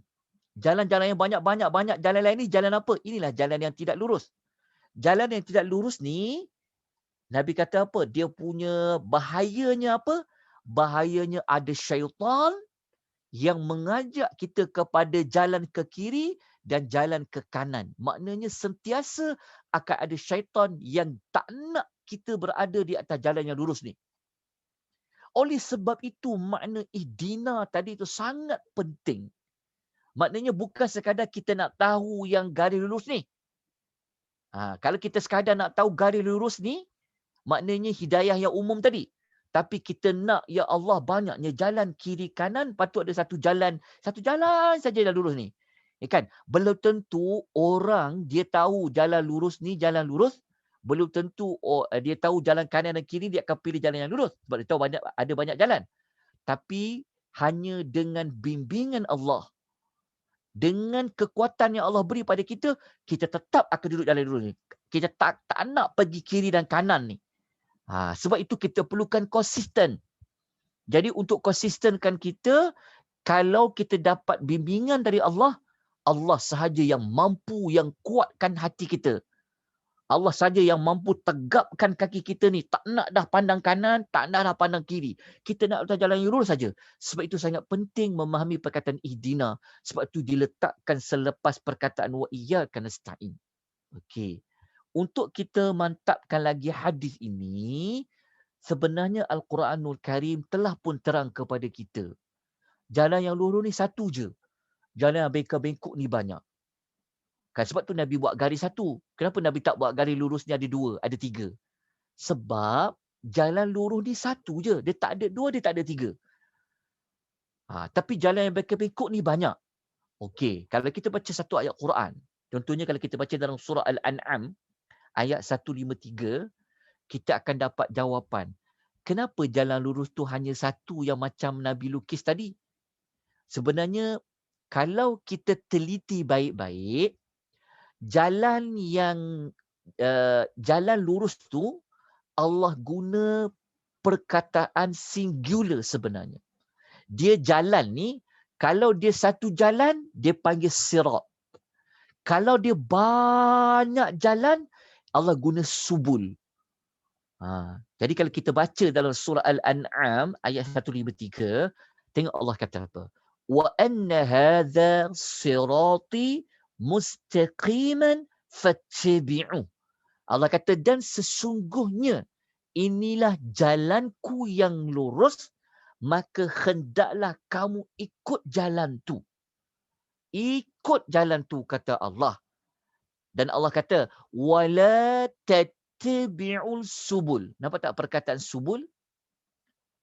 Jalan-jalan yang banyak jalan lain ni jalan apa? Inilah jalan yang tidak lurus. Jalan yang tidak lurus ni, Nabi kata apa? Dia punya bahayanya apa? Bahayanya ada syaitan yang mengajak kita kepada jalan ke kiri dan jalan ke kanan. Maknanya sentiasa akan ada syaitan yang tak nak kita berada di atas jalan yang lurus ni. Oleh sebab itu makna ihdina tadi itu sangat penting. Maknanya bukan sekadar kita nak tahu yang garis lurus ni. Kalau kita sekadar nak tahu garis lurus ni, maknanya hidayah yang umum tadi. Tapi kita nak, ya Allah, banyaknya jalan kiri kanan, patut ada satu jalan saja yang lurus ni. Kan? Belum tentu orang dia tahu jalan lurus ni jalan lurus, belum tentu dia tahu jalan kanan dan kiri, dia akan pilih jalan yang lurus. Sebab dia tahu ada banyak jalan. Tapi hanya dengan bimbingan Allah, dengan kekuatan yang Allah beri pada kita, kita tetap akan duduk jalan lurus ni. Kita tak nak pergi kiri dan kanan ni. Sebab itu kita perlukan konsisten. Jadi untuk konsistenkan kita, kalau kita dapat bimbingan dari Allah, Allah sahaja yang mampu yang kuatkan hati kita. Allah saja yang mampu tegapkan kaki kita ni. Tak nak dah pandang kanan, tak nak dah pandang kiri. Kita nak atas jalan yang lurus saja. Sebab itu sangat penting memahami perkataan ihdina. Sebab itu diletakkan selepas perkataan wa iyyaka nasta'in. Okey. Untuk kita mantapkan lagi hadis ini, sebenarnya Al-Quranul Karim telah pun terang kepada kita. Jalan yang lurus ni satu je. Jalan yang bengkok-bengkok ni banyak. Kan sebab tu Nabi buat garis satu. Kenapa Nabi tak buat garis lurus ni ada dua, ada tiga? Sebab jalan lurus ni satu je. Dia tak ada dua, dia tak ada tiga. Tapi jalan yang bengkok-bengkok ni banyak. Okey, kalau kita baca satu ayat Quran, contohnya kalau kita baca dalam surah Al-An'am, ayat 153, kita akan dapat jawapan. Kenapa jalan lurus tu hanya satu yang macam Nabi lukis tadi? Sebenarnya, kalau kita teliti baik-baik, jalan lurus tu, Allah guna perkataan singular sebenarnya. Dia jalan ni, kalau dia satu jalan, dia panggil sirat. Kalau dia banyak jalan, Allah guna subul. Jadi kalau kita baca dalam surah Al-An'am ayat 153, tengok Allah kata apa? Wa anna hadza sirati mustaqiman fattabi'u. Allah kata dan sesungguhnya inilah jalanku yang lurus, maka hendaklah kamu ikut jalan tu. Ikut jalan tu kata Allah. Dan Allah kata wala tattabi'ul subul. Nampak tak perkataan subul?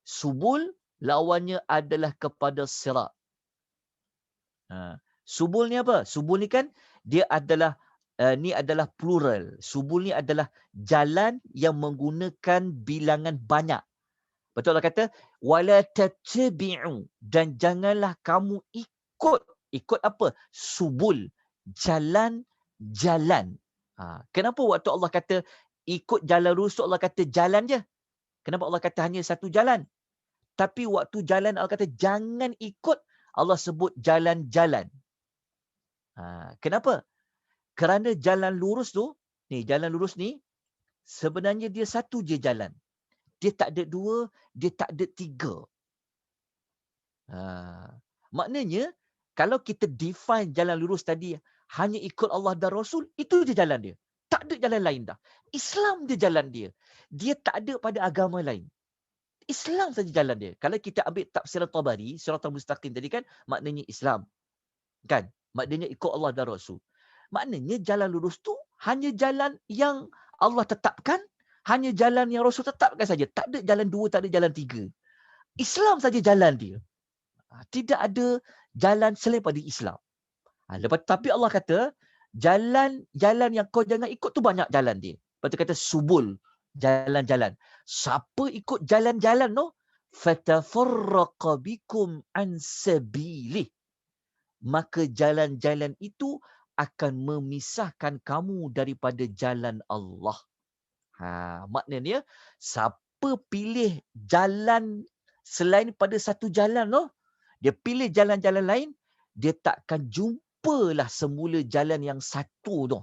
Subul lawannya adalah kepada sirat. Subul ni apa? Subul ni kan dia adalah ni adalah plural. Subul ni adalah jalan yang menggunakan bilangan banyak. Betul Allah kata wala tattabi'u, dan janganlah kamu ikut. Ikut apa? Subul, jalan-jalan. Kenapa waktu Allah kata ikut jalan lurus, Allah kata jalan je? Kenapa Allah kata hanya satu jalan? Tapi waktu jalan Allah kata jangan ikut, Allah sebut jalan-jalan. Kenapa? Kerana jalan lurus tu, jalan lurus ni sebenarnya dia satu je jalan. Dia tak ada dua, dia tak ada tiga. Maknanya, kalau kita define jalan lurus tadi, hanya ikut Allah dan Rasul, itu je jalan dia. Tak ada jalan lain dah. Islam je jalan dia. Dia tak ada pada agama lain. Islam saja jalan dia. Kalau kita ambil tafsir Tabari, Siratal Mustaqim tadi kan, maknanya Islam. Kan? Maknanya ikut Allah dan Rasul. Maknanya jalan lurus tu hanya jalan yang Allah tetapkan, hanya jalan yang Rasul tetapkan saja. Tak ada jalan dua, tak ada jalan tiga. Islam saja jalan dia. Tidak ada jalan selain pada Islam. Lepas tapi Allah kata, jalan yang kau jangan ikut tu banyak jalan dia. Lepas tu kata subul, jalan-jalan. Siapa ikut jalan-jalan tu, fatafarraqa bikum an sabilih. Maka jalan-jalan itu akan memisahkan kamu daripada jalan Allah. Maknanya siapa pilih jalan selain pada satu jalan tu, dia pilih jalan-jalan lain, dia takkan jumpalah semula jalan yang satu tu.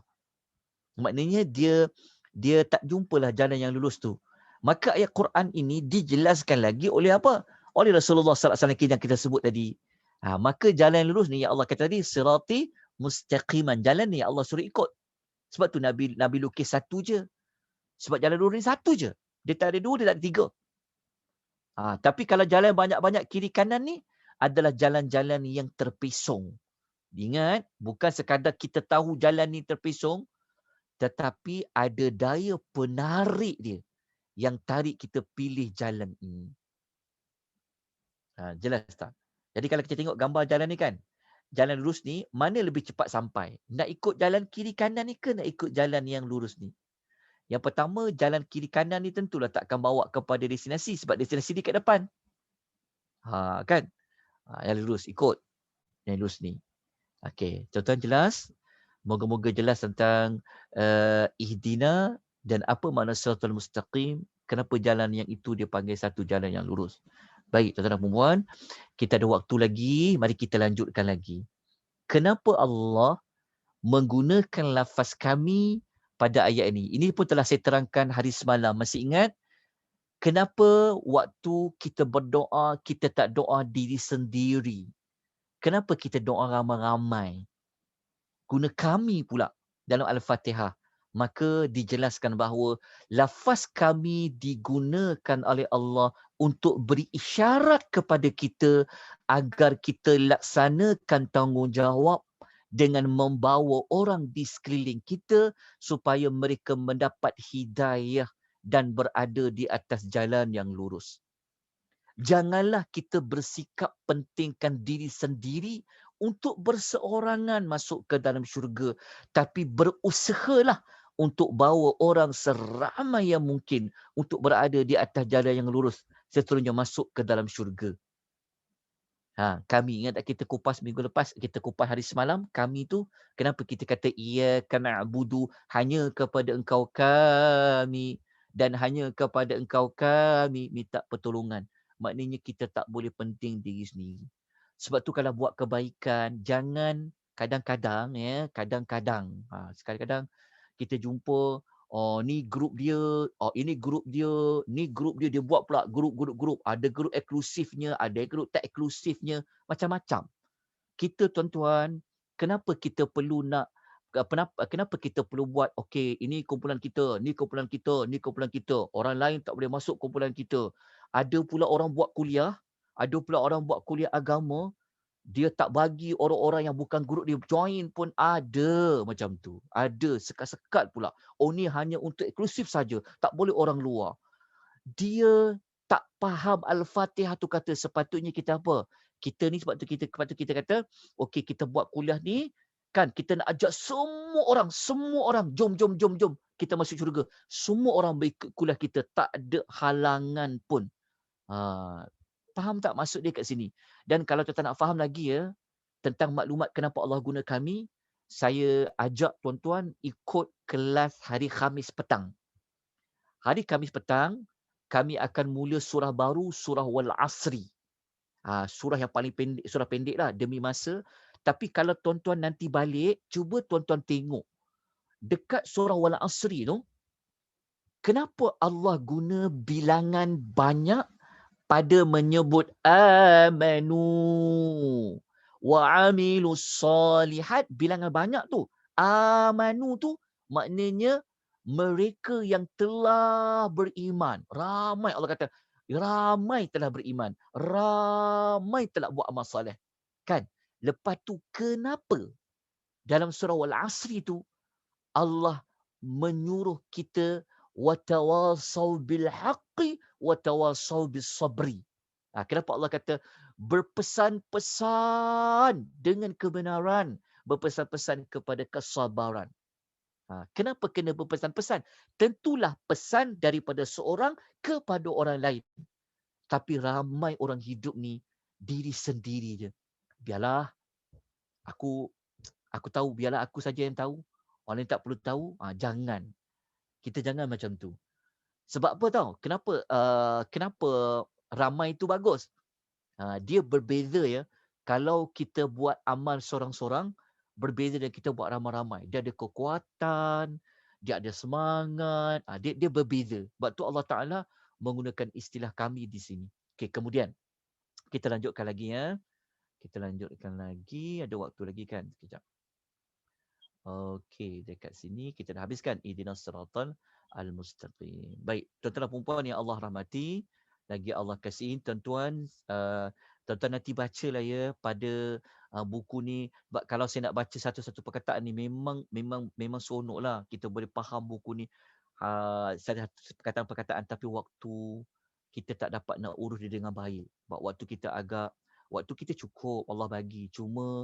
Maknanya dia tak jumpalah jalan yang lurus tu. Maka ayat Quran ini dijelaskan lagi oleh apa? Oleh Rasulullah SAW yang kita sebut tadi. Maka jalan yang lurus ni, ya Allah kata tadi, sirati mustaqiman. Jalan ni ya Allah suruh ikut. Sebab tu Nabi lukis satu je. Sebab jalan lurus ni satu je. Dia tak ada dua, dia tak ada tiga. Tapi kalau jalan banyak-banyak kiri kanan ni, adalah jalan-jalan yang terpisung. Ingat, bukan sekadar kita tahu jalan ni terpisung, tetapi ada daya penarik dia yang tarik kita pilih jalan ini. Jelas tak? Jadi kalau kita tengok gambar jalan ni kan, jalan lurus ni, mana lebih cepat sampai? Nak ikut jalan kiri kanan ni ke nak ikut jalan yang lurus ni? Yang pertama, jalan kiri kanan ni tentulah takkan bawa kepada destinasi sebab destinasi di kat depan. Kan? Yang lurus, ikut yang lurus ni. Okey, tuan-tuan jelas? Moga-moga jelas tentang ihdina dan apa makna siratal mustaqim, kenapa jalan yang itu dia panggil satu jalan yang lurus. Baik, tuan-tuan dan puan, kita ada waktu lagi, mari kita lanjutkan lagi. Kenapa Allah menggunakan lafaz kami pada ayat ini? Ini pun telah saya terangkan hari semalam. Masih ingat? Kenapa waktu kita berdoa, kita tak doa diri sendiri? Kenapa kita doa ramai-ramai? Guna kami pula dalam Al-Fatihah. Maka dijelaskan bahawa lafaz kami digunakan oleh Allah untuk beri isyarat kepada kita agar kita laksanakan tanggungjawab dengan membawa orang di sekeliling kita supaya mereka mendapat hidayah dan berada di atas jalan yang lurus. Janganlah kita bersikap pentingkan diri sendiri untuk berseorangan masuk ke dalam syurga. Tapi berusahalah untuk bawa orang seramai yang mungkin untuk berada di atas jalan yang lurus. Seterusnya masuk ke dalam syurga. Kami ingat tak kita kupas minggu lepas, kita kupas hari semalam, kami tu kenapa kita kata iyyaka na'budu, hanya kepada engkau kami dan hanya kepada engkau kami minta pertolongan. Maknanya kita tak boleh penting diri sendiri. Sebab tu kalau buat kebaikan, jangan kadang-kadang sekali-kadang kita jumpa, ni grup dia, ini grup dia, ni grup dia, dia buat pula grup. Ada grup eksklusifnya, ada grup tak eksklusifnya, macam-macam. Kita tuan-tuan, kenapa kita perlu buat, okey, ini kumpulan kita, ni kumpulan kita, ni kumpulan kita. Orang lain tak boleh masuk kumpulan kita. Ada pula orang buat kuliah, ada pula orang buat kuliah agama, dia tak bagi orang-orang yang bukan grup dia join pun ada macam tu. Ada sekat-sekat pula. Ni hanya untuk eksklusif saja. Tak boleh orang luar. Dia tak faham Al-Fatihah tu kata sepatutnya kita apa? Kita ni sebab tu kita kata, okey kita buat kuliah ni, kan kita nak ajak semua orang, jom. Kita masuk syurga. Semua orang berikut kuliah kita. Tak ada halangan pun. Faham tak maksud dia kat sini? Dan kalau tuan-tuan nak faham lagi tentang maklumat kenapa Allah guna kami, saya ajak tuan-tuan ikut kelas hari Khamis petang. Hari Khamis petang, kami akan mula surah baru, surah Wal Asri. Surah yang paling pendek, surah pendek lah demi masa. Tapi kalau tuan-tuan nanti balik, cuba tuan-tuan tengok. Dekat surah Wal Asri tu, kenapa Allah guna bilangan banyak pada menyebut amanu wa amilus solihat, bilangan banyak tu. Amanu tu maknanya mereka yang telah beriman. Ramai, Allah kata, ramai telah beriman. Ramai telah buat amal soleh. Kan? Lepas tu kenapa dalam surah Al-Asri tu Allah menyuruh kita watawasau bil haqqi watawasau bis sabri. Kenapa Allah kata berpesan-pesan dengan kebenaran, berpesan-pesan kepada kesabaran. Kenapa kena berpesan-pesan? Tentulah pesan daripada seorang kepada orang lain. Tapi ramai orang hidup ni diri sendiri je. Biarlah aku tahu, biarlah aku saja yang tahu. Orang lain tak perlu tahu. Jangan. Kita jangan macam tu. Sebab apa tahu? Kenapa ramai itu bagus? Dia berbeza ya. Kalau kita buat amal seorang-seorang, berbeza dengan kita buat ramai-ramai. Dia ada kekuatan, dia ada semangat, dia berbeza. Sebab tu Allah Ta'ala menggunakan istilah kami di sini. Okay, kemudian kita lanjutkan lagi ya. Kita lanjutkan lagi. Ada waktu lagi kan? Sekejap. Okey, dekat sini kita dah habiskan ihdinas siratal al-mustaqim. Baik, tuan-tuan dan puan-puan yang Allah rahmati, lagi Allah kasihin tuan-tuan, tuan-tuan nanti bacalah ya pada buku ni. Sebab kalau saya nak baca satu-satu perkataan ni memang seronoklah. Kita boleh faham buku ni. Satu perkataan-perkataan, tapi waktu kita tak dapat nak urus dia dengan baik. Sebab waktu kita cukup Allah bagi. Cuma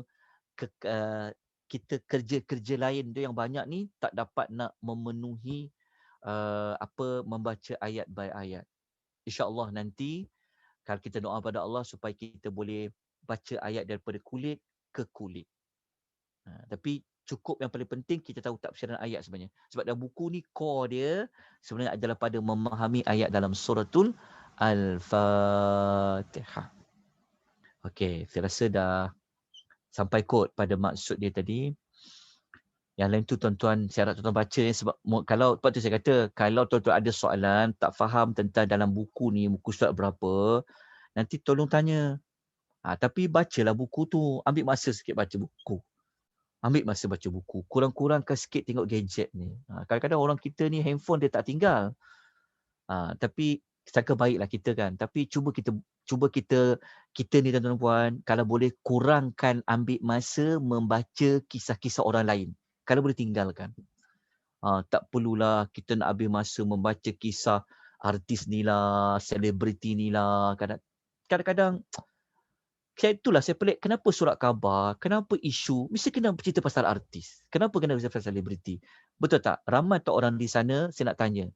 kita kerja-kerja lain tu yang banyak ni tak dapat nak memenuhi membaca ayat by ayat. InsyaAllah nanti kalau kita doa pada Allah supaya kita boleh baca ayat daripada kulit ke kulit. Tapi cukup yang paling penting kita tahu tafsiran ayat sebenarnya. Sebab dalam buku ni core dia sebenarnya adalah pada memahami ayat dalam suratul Al-Fatihah. Okey, saya rasa dah sampai kot pada maksud dia tadi. Yang lain tu tuan-tuan, saya harap tuan-tuan baca ya, sebab sebab tu saya kata, kalau tuan-tuan ada soalan, tak faham tentang dalam buku ni, buku surat berapa, nanti tolong tanya. Tapi bacalah buku tu, ambil masa sikit baca buku. Ambil masa baca buku. Kurang-kurangkan sikit tengok gadget ni. Kadang-kadang orang kita ni handphone dia tak tinggal. Tapi sangka baiklah kita kan. Tapi cuba kita ni tuan-tuan dan puan, kalau boleh kurangkan ambil masa membaca kisah-kisah orang lain. Kalau boleh tinggalkan. Tak perlulah kita nak habis masa membaca kisah artis ni lah, selebriti ni lah. Kadang-kadang saya pelik, kenapa surat khabar, kenapa isu, mesti kena cerita pasal artis. Kenapa kena cerita pasal selebriti? Betul tak? Ramai tak orang di sana, saya nak tanya.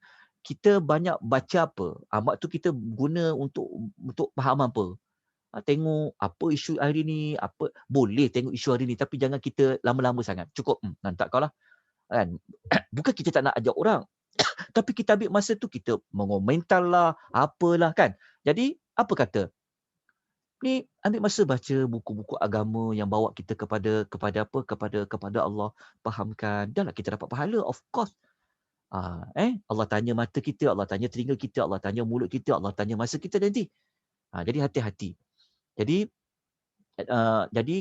Kita banyak baca apa? Waktu kita guna untuk faham apa? Tengok apa isu hari ni, boleh tengok isu hari ni, tapi jangan kita lama-lama sangat. Cukup, nanti kau lah. Kan? Bukan kita tak nak ajak orang. Tapi kita ambil masa tu, kita mengomentar lah, apalah kan. Jadi, apa kata? Ni ambil masa baca buku-buku agama yang bawa kita kepada Allah, fahamkan. Dah lah kita dapat pahala, of course. Allah tanya mata kita, Allah tanya telinga kita, Allah tanya mulut kita, Allah tanya masa kita nanti. Jadi hati-hati. Jadi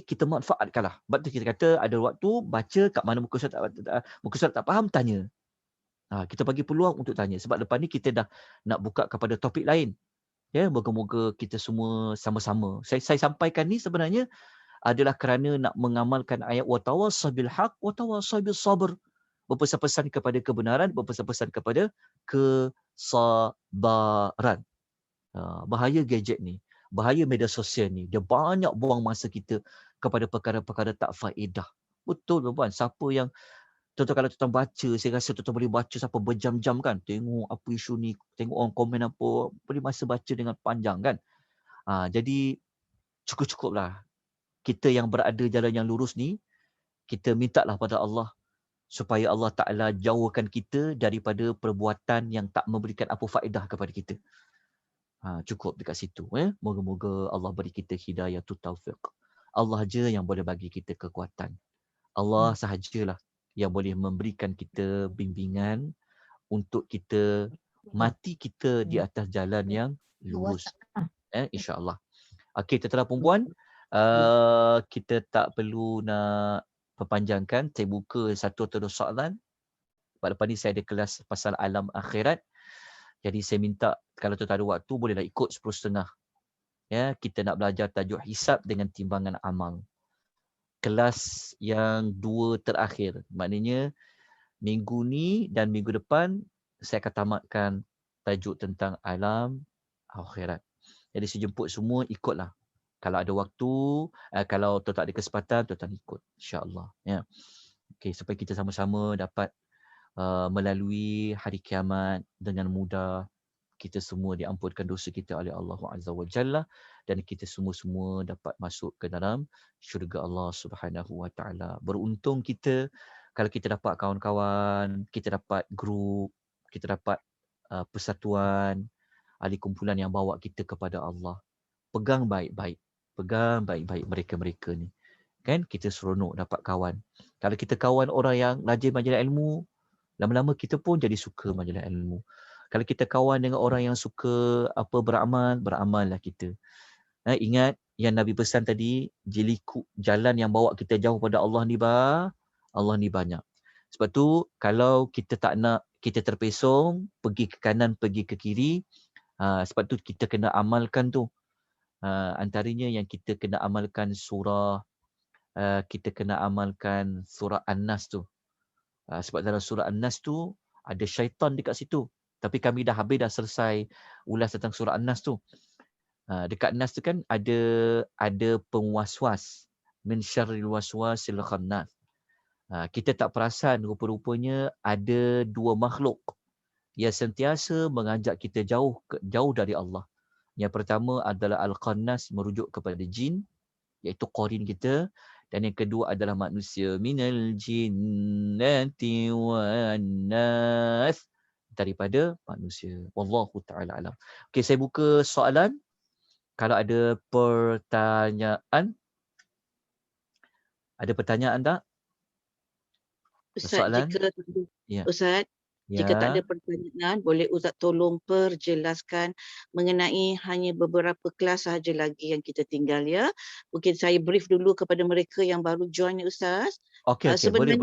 kita manfaatkanlah. Sebab tu kita kata ada waktu baca kat mana muka surat tak faham, tanya. Kita bagi peluang untuk tanya. Sebab lepas ni kita dah nak buka kepada topik lain. Ya, moga-moga kita semua sama-sama. Saya sampaikan ni sebenarnya adalah kerana nak mengamalkan ayat watawassaw bil haq watawassaw bis sabr. Berpesan-pesan kepada kebenaran, berpesan-pesan kepada kesabaran. Bahaya gadget ni, bahaya media sosial ni. Dia banyak buang masa kita kepada perkara-perkara tak faedah. Betul tuan-tuan. Siapa yang tuan-tuan kalau tuan-tuan baca, saya rasa tuan-tuan boleh baca sampai berjam-jam kan. Tengok apa isu ni, tengok orang komen apa, boleh masa baca dengan panjang kan. Jadi cukup-cukuplah. Kita yang berada jalan yang lurus ni, kita mintalah pada Allah supaya Allah Ta'ala jauhkan kita daripada perbuatan yang tak memberikan apa faedah kepada kita. Cukup dekat situ. Moga-moga Allah beri kita hidayah tu taufiq. Allah je yang boleh bagi kita kekuatan. Allah sahajalah yang boleh memberikan kita bimbingan untuk kita mati kita di atas jalan yang lurus. InsyaAllah. Okey, tentera perempuan, Ya. kita tak perlu nak perpanjangkan. Saya buka satu atau dua soalan. Sebab lepas ni saya ada kelas pasal alam akhirat. Jadi saya minta kalau tuan ada waktu bolehlah ikut 10.30. Ya, kita nak belajar tajuk hisab dengan timbangan amal. Kelas yang 2 terakhir. Maknanya minggu ni dan minggu depan saya akan tamatkan tajuk tentang alam akhirat. Jadi saya jemput semua ikutlah. Kalau ada waktu, kalau tuan tak ada kesempatan, tuan ikut. InsyaAllah. Ya. Okay, supaya kita sama-sama dapat melalui hari kiamat dengan mudah. Kita semua diampunkan dosa kita oleh Allah Azza wa Jalla dan kita semua-semua dapat masuk ke dalam syurga Allah Subhanahu wa taala. Beruntung kita kalau kita dapat kawan-kawan, kita dapat grup, kita dapat persatuan, ahli kumpulan yang bawa kita kepada Allah. Pegang baik-baik. Pegang baik-baik mereka-mereka ni. Kan kita seronok dapat kawan. Kalau kita kawan orang yang rajin majlis ilmu, lama-lama kita pun jadi suka majlis ilmu. Kalau kita kawan dengan orang yang suka beramal, beramallah kita. Ingat yang Nabi pesan tadi, jalan yang bawa kita jauh pada Allah ni banyak. Sebab tu kalau kita tak nak kita terpesong, pergi ke kanan, pergi ke kiri, sebab tu kita kena amalkan tu. Antaranya yang kita kena amalkan surah An-Nas tu. Sebab dalam surah An-Nas tu ada syaitan dekat situ. Tapi kami dah selesai ulas tentang surah An-Nas tu. Dekat Nas tu kan ada pengwaswas. Min syarril waswasil khannas. Kita tak perasan rupa-rupanya ada dua makhluk yang sentiasa mengajak kita jauh dari Allah. Yang pertama adalah Al-Khannas, merujuk kepada jin, iaitu qarin kita. Dan yang kedua adalah manusia. Minal jinnati wan nas, daripada manusia. Wallahu ta'ala alam. Okey, saya buka soalan. Kalau ada pertanyaan. Ada pertanyaan tak? Ustaz, Soalan? Ya. Ustaz, jika tak ada Ya. pertanyaan, boleh Ustaz tolong perjelaskan mengenai hanya beberapa kelas sahaja lagi yang kita tinggal, ya. Mungkin saya brief dulu kepada mereka yang baru join, Ustaz. Okey, boleh.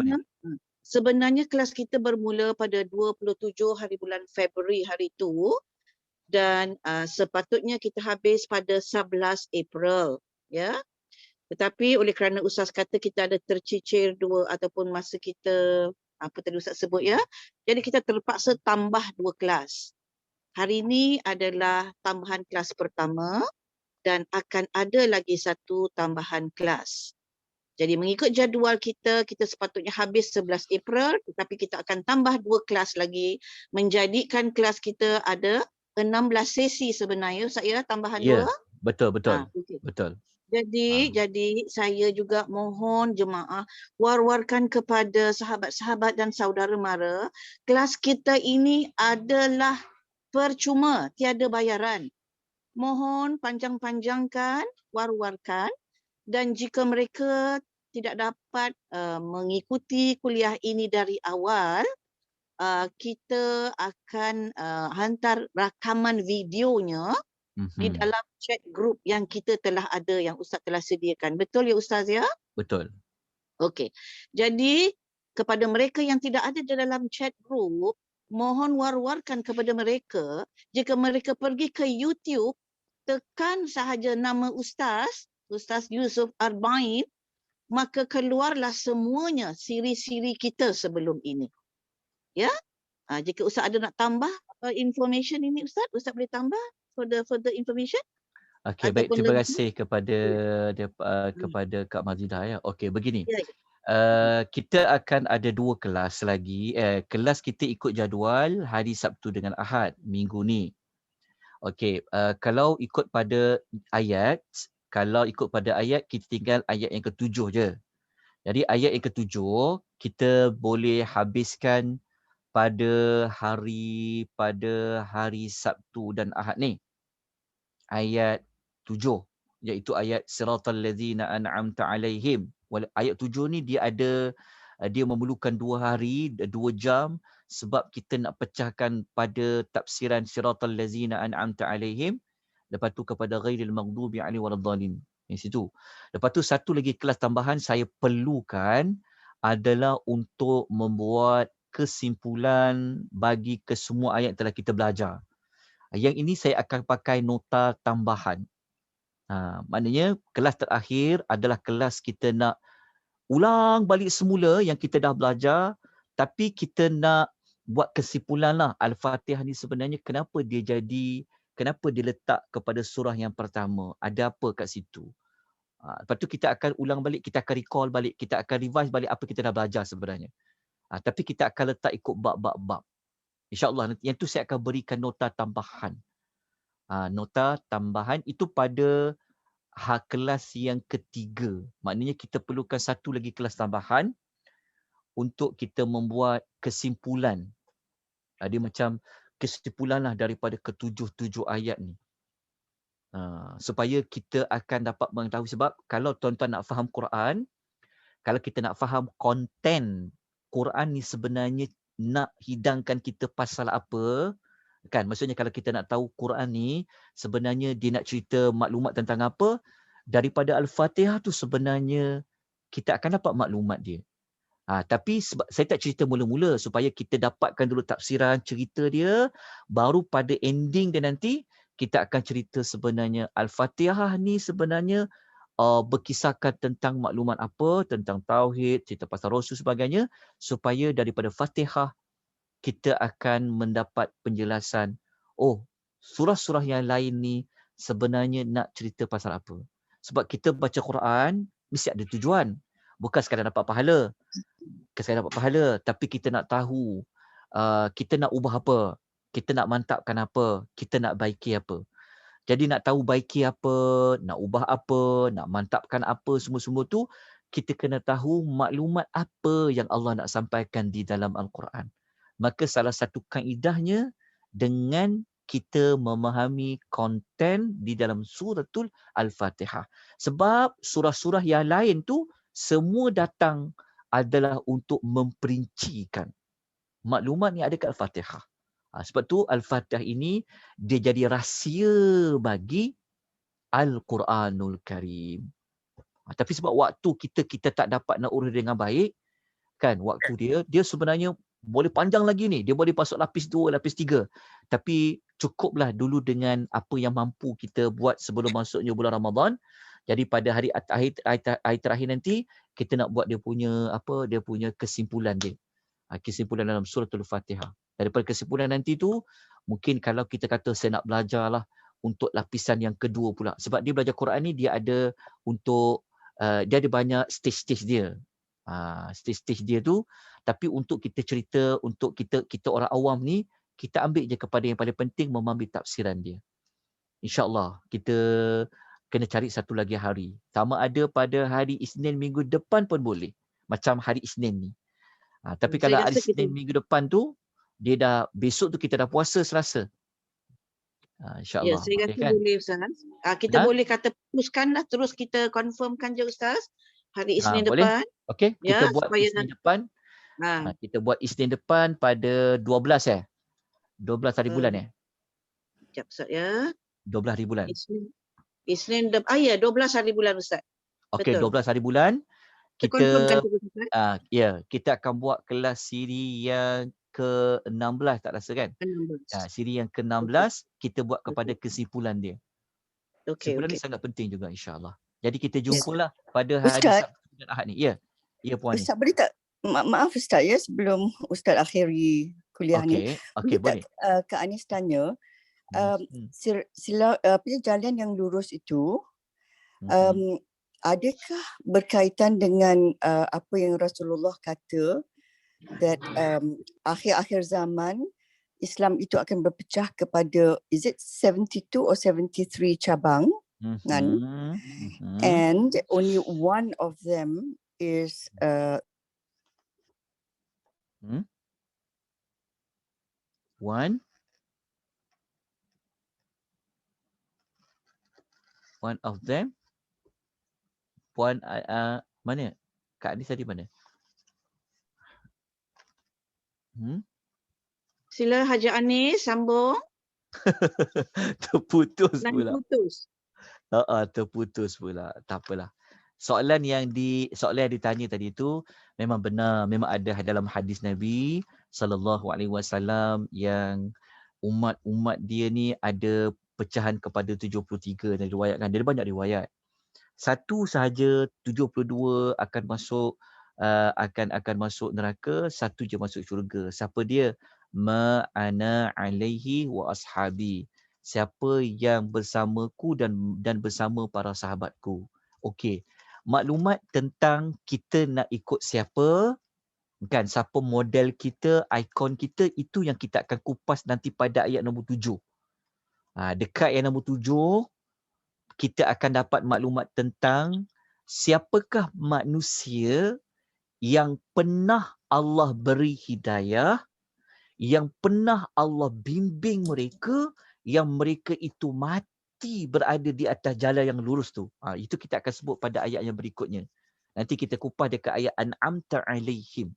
Sebenarnya kelas kita bermula pada 27 hari bulan Februari hari itu dan sepatutnya kita habis pada 11 April, ya. Tetapi oleh kerana Ustaz kata kita ada tercicir dua ataupun masa kita apa tadi Ustaz sebut, ya. Jadi kita terpaksa tambah dua kelas. Hari ini adalah tambahan kelas pertama dan akan ada lagi satu tambahan kelas. Jadi mengikut jadual kita sepatutnya habis 11 April tetapi kita akan tambah dua kelas lagi menjadikan kelas kita ada 16 sesi sebenarnya Ustaz, ya, tambahan dua. Ya, betul. Okay. Betul. Jadi saya juga mohon jemaah war-warkan kepada sahabat-sahabat dan saudara mara, kelas kita ini adalah percuma, tiada bayaran. Mohon panjang-panjangkan, war-warkan, dan jika mereka tidak dapat mengikuti kuliah ini dari awal, kita akan hantar rakaman videonya di dalam chat group yang kita telah ada, yang Ustaz telah sediakan. Betul ya Ustaz, ya? Betul. Okey. Jadi kepada mereka yang tidak ada di dalam chat group, mohon war-warkan kepada mereka, jika mereka pergi ke YouTube, tekan sahaja nama Ustaz Yusuf Arbain, maka keluarlah semuanya siri-siri kita sebelum ini. Ya? Jika Ustaz ada nak tambah information ini Ustaz boleh tambah further information? Okey, baik, terima kasih kepada Kak Mazidah, ya. Okey, begini. Ya. Kita akan ada dua kelas lagi. Kelas kita ikut jadual hari Sabtu dengan Ahad minggu ni. Okey, kalau ikut pada ayat, kita tinggal ayat yang ketujuh je. Jadi ayat yang ketujuh kita boleh habiskan pada hari Sabtu dan Ahad ni. Ayat 7, iaitu ayat siratal ladzina an'amta alaihim. Ayat 7 ni dia memerlukan 2 hari, 2 jam sebab kita nak pecahkan pada tafsiran siratal ladzina an'amta alaihim Lepas tu kepada ghairil maghdubi alaihim waladdallin. Di situ. Lepas tu satu lagi kelas tambahan saya perlukan adalah untuk membuat kesimpulan bagi kesemua ayat yang telah kita belajar. Yang ini saya akan pakai nota tambahan. Maknanya kelas terakhir adalah kelas kita nak ulang balik semula yang kita dah belajar, tapi kita nak buat kesimpulan lah Al-Fatihah ni sebenarnya kenapa dia letak kepada surah yang pertama. Ada apa kat situ. Lepas tu kita akan ulang balik, kita akan recall balik, kita akan revise balik apa kita dah belajar sebenarnya. Tapi kita akan letak ikut bab-bab-bab. InsyaAllah yang tu saya akan berikan nota tambahan. Nota tambahan itu pada kelas yang ketiga. Maknanya kita perlukan satu lagi kelas tambahan untuk kita membuat kesimpulan. Dia macam kesimpulan lah daripada ketujuh ayat ni. Supaya kita akan dapat mengetahui, sebab kalau tuan-tuan nak faham Quran, kalau kita nak faham konten Quran ni sebenarnya nak hidangkan kita pasal apa, kan? Maksudnya kalau kita nak tahu Quran ni sebenarnya dia nak cerita maklumat tentang apa, daripada Al-Fatihah tu sebenarnya kita akan dapat maklumat dia. Tapi sebab saya tak cerita mula-mula supaya kita dapatkan dulu tafsiran cerita dia, baru pada ending dia nanti kita akan cerita sebenarnya Al-Fatihah ni sebenarnya berkisahkan tentang maklumat apa, tentang tauhid, cerita pasal Rasul sebagainya, supaya daripada Fatihah kita akan mendapat penjelasan, oh, surah-surah yang lain ni sebenarnya nak cerita pasal apa. Sebab kita baca Quran mesti ada tujuan. Bukan sekadar dapat pahala. Tapi kita nak tahu, kita nak ubah apa, kita nak mantapkan apa, kita nak baiki apa. Jadi nak tahu baiki apa, nak ubah apa, nak mantapkan apa, semua-semua tu kita kena tahu maklumat apa yang Allah nak sampaikan di dalam Al-Quran. Maka salah satu kaedahnya dengan kita memahami konten di dalam suratul Al-Fatihah. Sebab surah-surah yang lain tu semua datang adalah untuk memperincikan maklumat yang ada kat Al-Fatihah. Sebab tu Al-Fatihah ini dia jadi rahsia bagi Al-Quranul Karim. Tapi sebab waktu kita tak dapat nak urus dengan baik, kan, waktu dia sebenarnya boleh panjang lagi ni. Dia boleh masuk lapis 2, lapis 3. Tapi cukuplah dulu dengan apa yang mampu kita buat sebelum masuknya bulan Ramadan. Jadi pada hari terakhir nanti kita nak buat dia punya kesimpulan dia. Kesimpulan dalam suratul Fatihah. Daripada kesimpulan nanti tu, mungkin kalau kita kata saya nak belajarlah untuk lapisan yang kedua pula. Sebab dia belajar Quran ni dia ada untuk dia ada banyak stage-stage dia. Stage-stage dia tu, tapi untuk kita cerita, untuk kita orang awam ni, kita ambil je kepada yang paling penting, memahami tafsiran dia. InsyaAllah kita kena cari satu lagi hari. Sama ada pada hari Isnin minggu depan pun boleh. Macam hari Isnin ni. Tapi kalau hari Isnin minggu depan tu, dia dah besok tu kita dah puasa Selasa. Ya, InsyaAllah. saya rasa kan? boleh Ustaz. Kita boleh kata putuskan lah, terus kita confirmkan je Ustaz. Hari Isnin boleh. depan. Okey, kita Ya, buat Isnin depan. Kita buat Isnin depan pada 12 12 hari bulan Sekejap Ustaz ya. 12 hari bulan. Isnin depan. Ya, 12 hari bulan Ustaz. Okey, Betul. 12 hari bulan. Kita confirmkan terus Ustaz. Kita akan buat kelas siri yang ke-16 tak rasa kan? 16. Siri yang ke-16 kita buat kepada kesimpulan dia. Kesimpulan ni sangat penting juga insya-Allah. Jadi kita jumpalah pada hari Sabtu dan Ahad ni. Ya. Ya Puan ni. Ustaz boleh tak, maaf Ustaz ya, sebelum Ustaz akhiri kuliah ni. Okey, boleh. Kak Anis tanya, jalan yang lurus itu adakah berkaitan dengan apa yang Rasulullah kata that akhir-akhir zaman Islam itu akan berpecah kepada, is it 72 or 73 cabang, kan? And only one of them is one of them, mana? Kak Anis tadi mana? Sila Haji Anis sambung. Terputus Line pula. putus. Terputus pula. Tak apalah. Soalan yang ditanya tadi tu memang benar, memang ada dalam hadis Nabi SAW yang umat dia ni ada pecahan kepada 73 dan riwayatkan. Dia ada banyak riwayat. Satu sahaja 72 akan masuk akan masuk neraka, satu je masuk syurga. Siapa dia? Ma ana alaihi wa ashabi. Siapa yang bersamaku dan bersama para sahabatku. Okey. Maklumat tentang kita nak ikut siapa, kan, siapa model kita, ikon kita, itu yang kita akan kupas nanti pada ayat nombor 7. Dekat ayat nombor 7, kita akan dapat maklumat tentang siapakah manusia yang pernah Allah beri hidayah, yang pernah Allah bimbing mereka, yang mereka itu mati berada di atas jalan yang lurus tu. Itu kita akan sebut pada ayat yang berikutnya. Nanti kita kupas dekat ayat An'amta alaihim.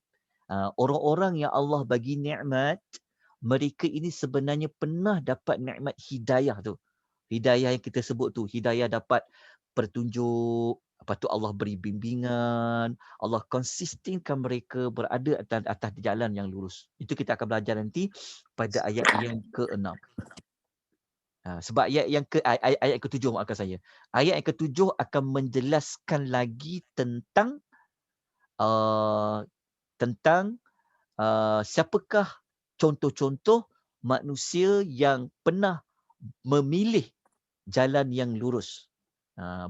Orang-orang yang Allah bagi nikmat, mereka ini sebenarnya pernah dapat nikmat hidayah tu. Hidayah yang kita sebut tu, hidayah dapat petunjuk, lepas tu Allah beri bimbingan, Allah konsistinkan mereka berada atas jalan yang lurus. Itu kita akan belajar nanti pada ayat yang ke-6. Sebab ayat ke-7, maafkan saya. Ayat yang ke-7 akan menjelaskan lagi tentang siapakah contoh-contoh manusia yang pernah memilih jalan yang lurus.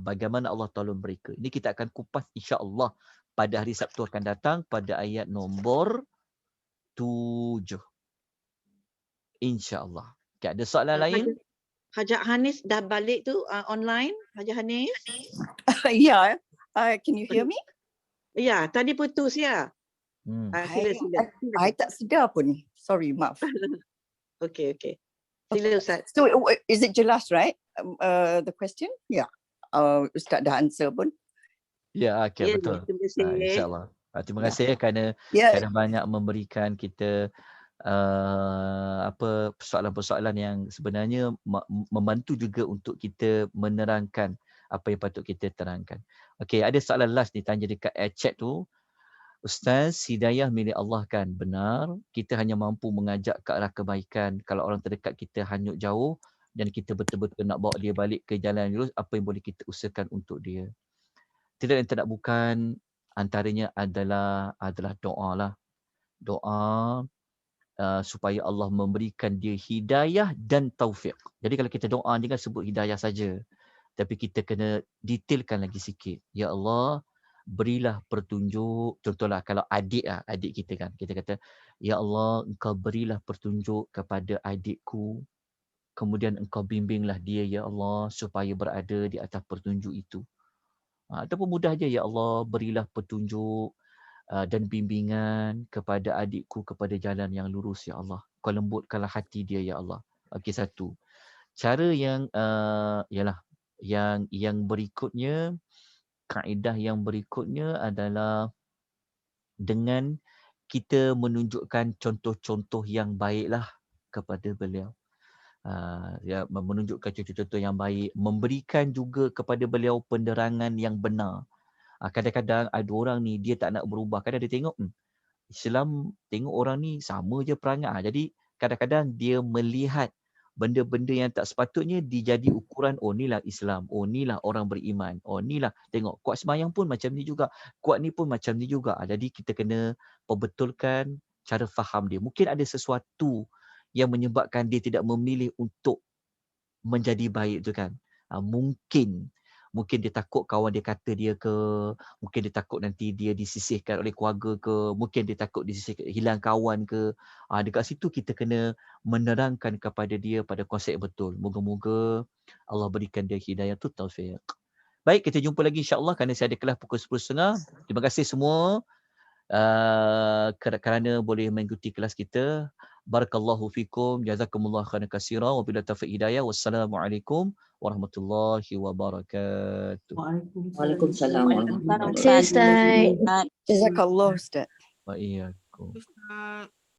Bagaimana Allah tolong mereka. Ini kita akan kupas insya-Allah pada hari Sabtu akan datang pada ayat nombor 7. Insya-Allah. Okay, ada soalan lain? Hajat Hanis dah balik tu online, Hajat Hanis? Yeah. Can you hear me? Ya, tadi putus ya. Sila. I tak sedar pun. Sorry, maaf. Okay. Sila Ustaz. So is it jelas, right? The question? Yeah. Ustaz dah answer pun. Ya, okay, betul. Terima kasih. InsyaAllah. Terima kasih kerana banyak memberikan kita persoalan-persoalan yang sebenarnya membantu juga untuk kita menerangkan apa yang patut kita terangkan. Okey, ada soalan last ni tanya dekat chat tu. Ustaz, hidayah milik Allah kan? Benar. Kita hanya mampu mengajak ke arah kebaikan. Kalau orang terdekat kita hanyut jauh dan kita betul-betul nak bawa dia balik ke jalan yang lurus, apa yang boleh kita usahakan untuk dia? Tidak yang tidak bukan, antaranya adalah doa lah. Doa supaya Allah memberikan dia hidayah dan taufik. Jadi kalau kita doa, jangan sebut hidayah saja. Tapi kita kena detailkan lagi sikit. Ya Allah, berilah petunjuk. Contohlah kalau adik kita kan. Kita kata, Ya Allah, Engkau berilah petunjuk kepada adikku. Kemudian Engkau bimbinglah dia, Ya Allah, supaya berada di atas petunjuk itu. Ataupun mudah je, Ya Allah, berilah petunjuk dan bimbingan kepada adikku kepada jalan yang lurus, Ya Allah. Kau lembutkanlah hati dia, Ya Allah. Okey, satu. Cara yang yang berikutnya, kaedah yang berikutnya adalah dengan kita menunjukkan contoh-contoh yang baiklah kepada beliau. Menunjukkan contoh-contoh yang baik, memberikan juga kepada beliau penerangan yang benar. Kadang-kadang ada orang ni dia tak nak berubah. Kadang dia tengok Islam, tengok orang ni sama je perangai. Jadi kadang-kadang dia melihat benda-benda yang tak sepatutnya dijadi ukuran, oh inilah Islam, oh inilah orang beriman, oh inilah tengok kuat sembahyang pun macam ni juga, kuat ni pun macam ni juga. Jadi kita kena perbetulkan cara faham dia. Mungkin ada sesuatu yang menyebabkan dia tidak memilih untuk menjadi baik tu kan. Mungkin dia takut kawan dia kata dia ke, mungkin dia takut nanti dia disisihkan oleh keluarga ke, mungkin dia takut disisihkan, hilang kawan ke. Dekat situ kita kena menerangkan kepada dia pada konsep betul. Moga-moga Allah berikan dia hidayah tu taufik. Baik, kita jumpa lagi insya-Allah kerana saya ada kelas pukul 10.30. Terima kasih semua kerana boleh mengikuti kelas kita. Barakallahu fikum, jazakumullah khairan katsira, wa billahi taufiq hidayah. Wassalamualaikum warahmatullahi wabarakatuh. Waalaikumsalam. Jazakallah, Ustaz. Wa iyyakum.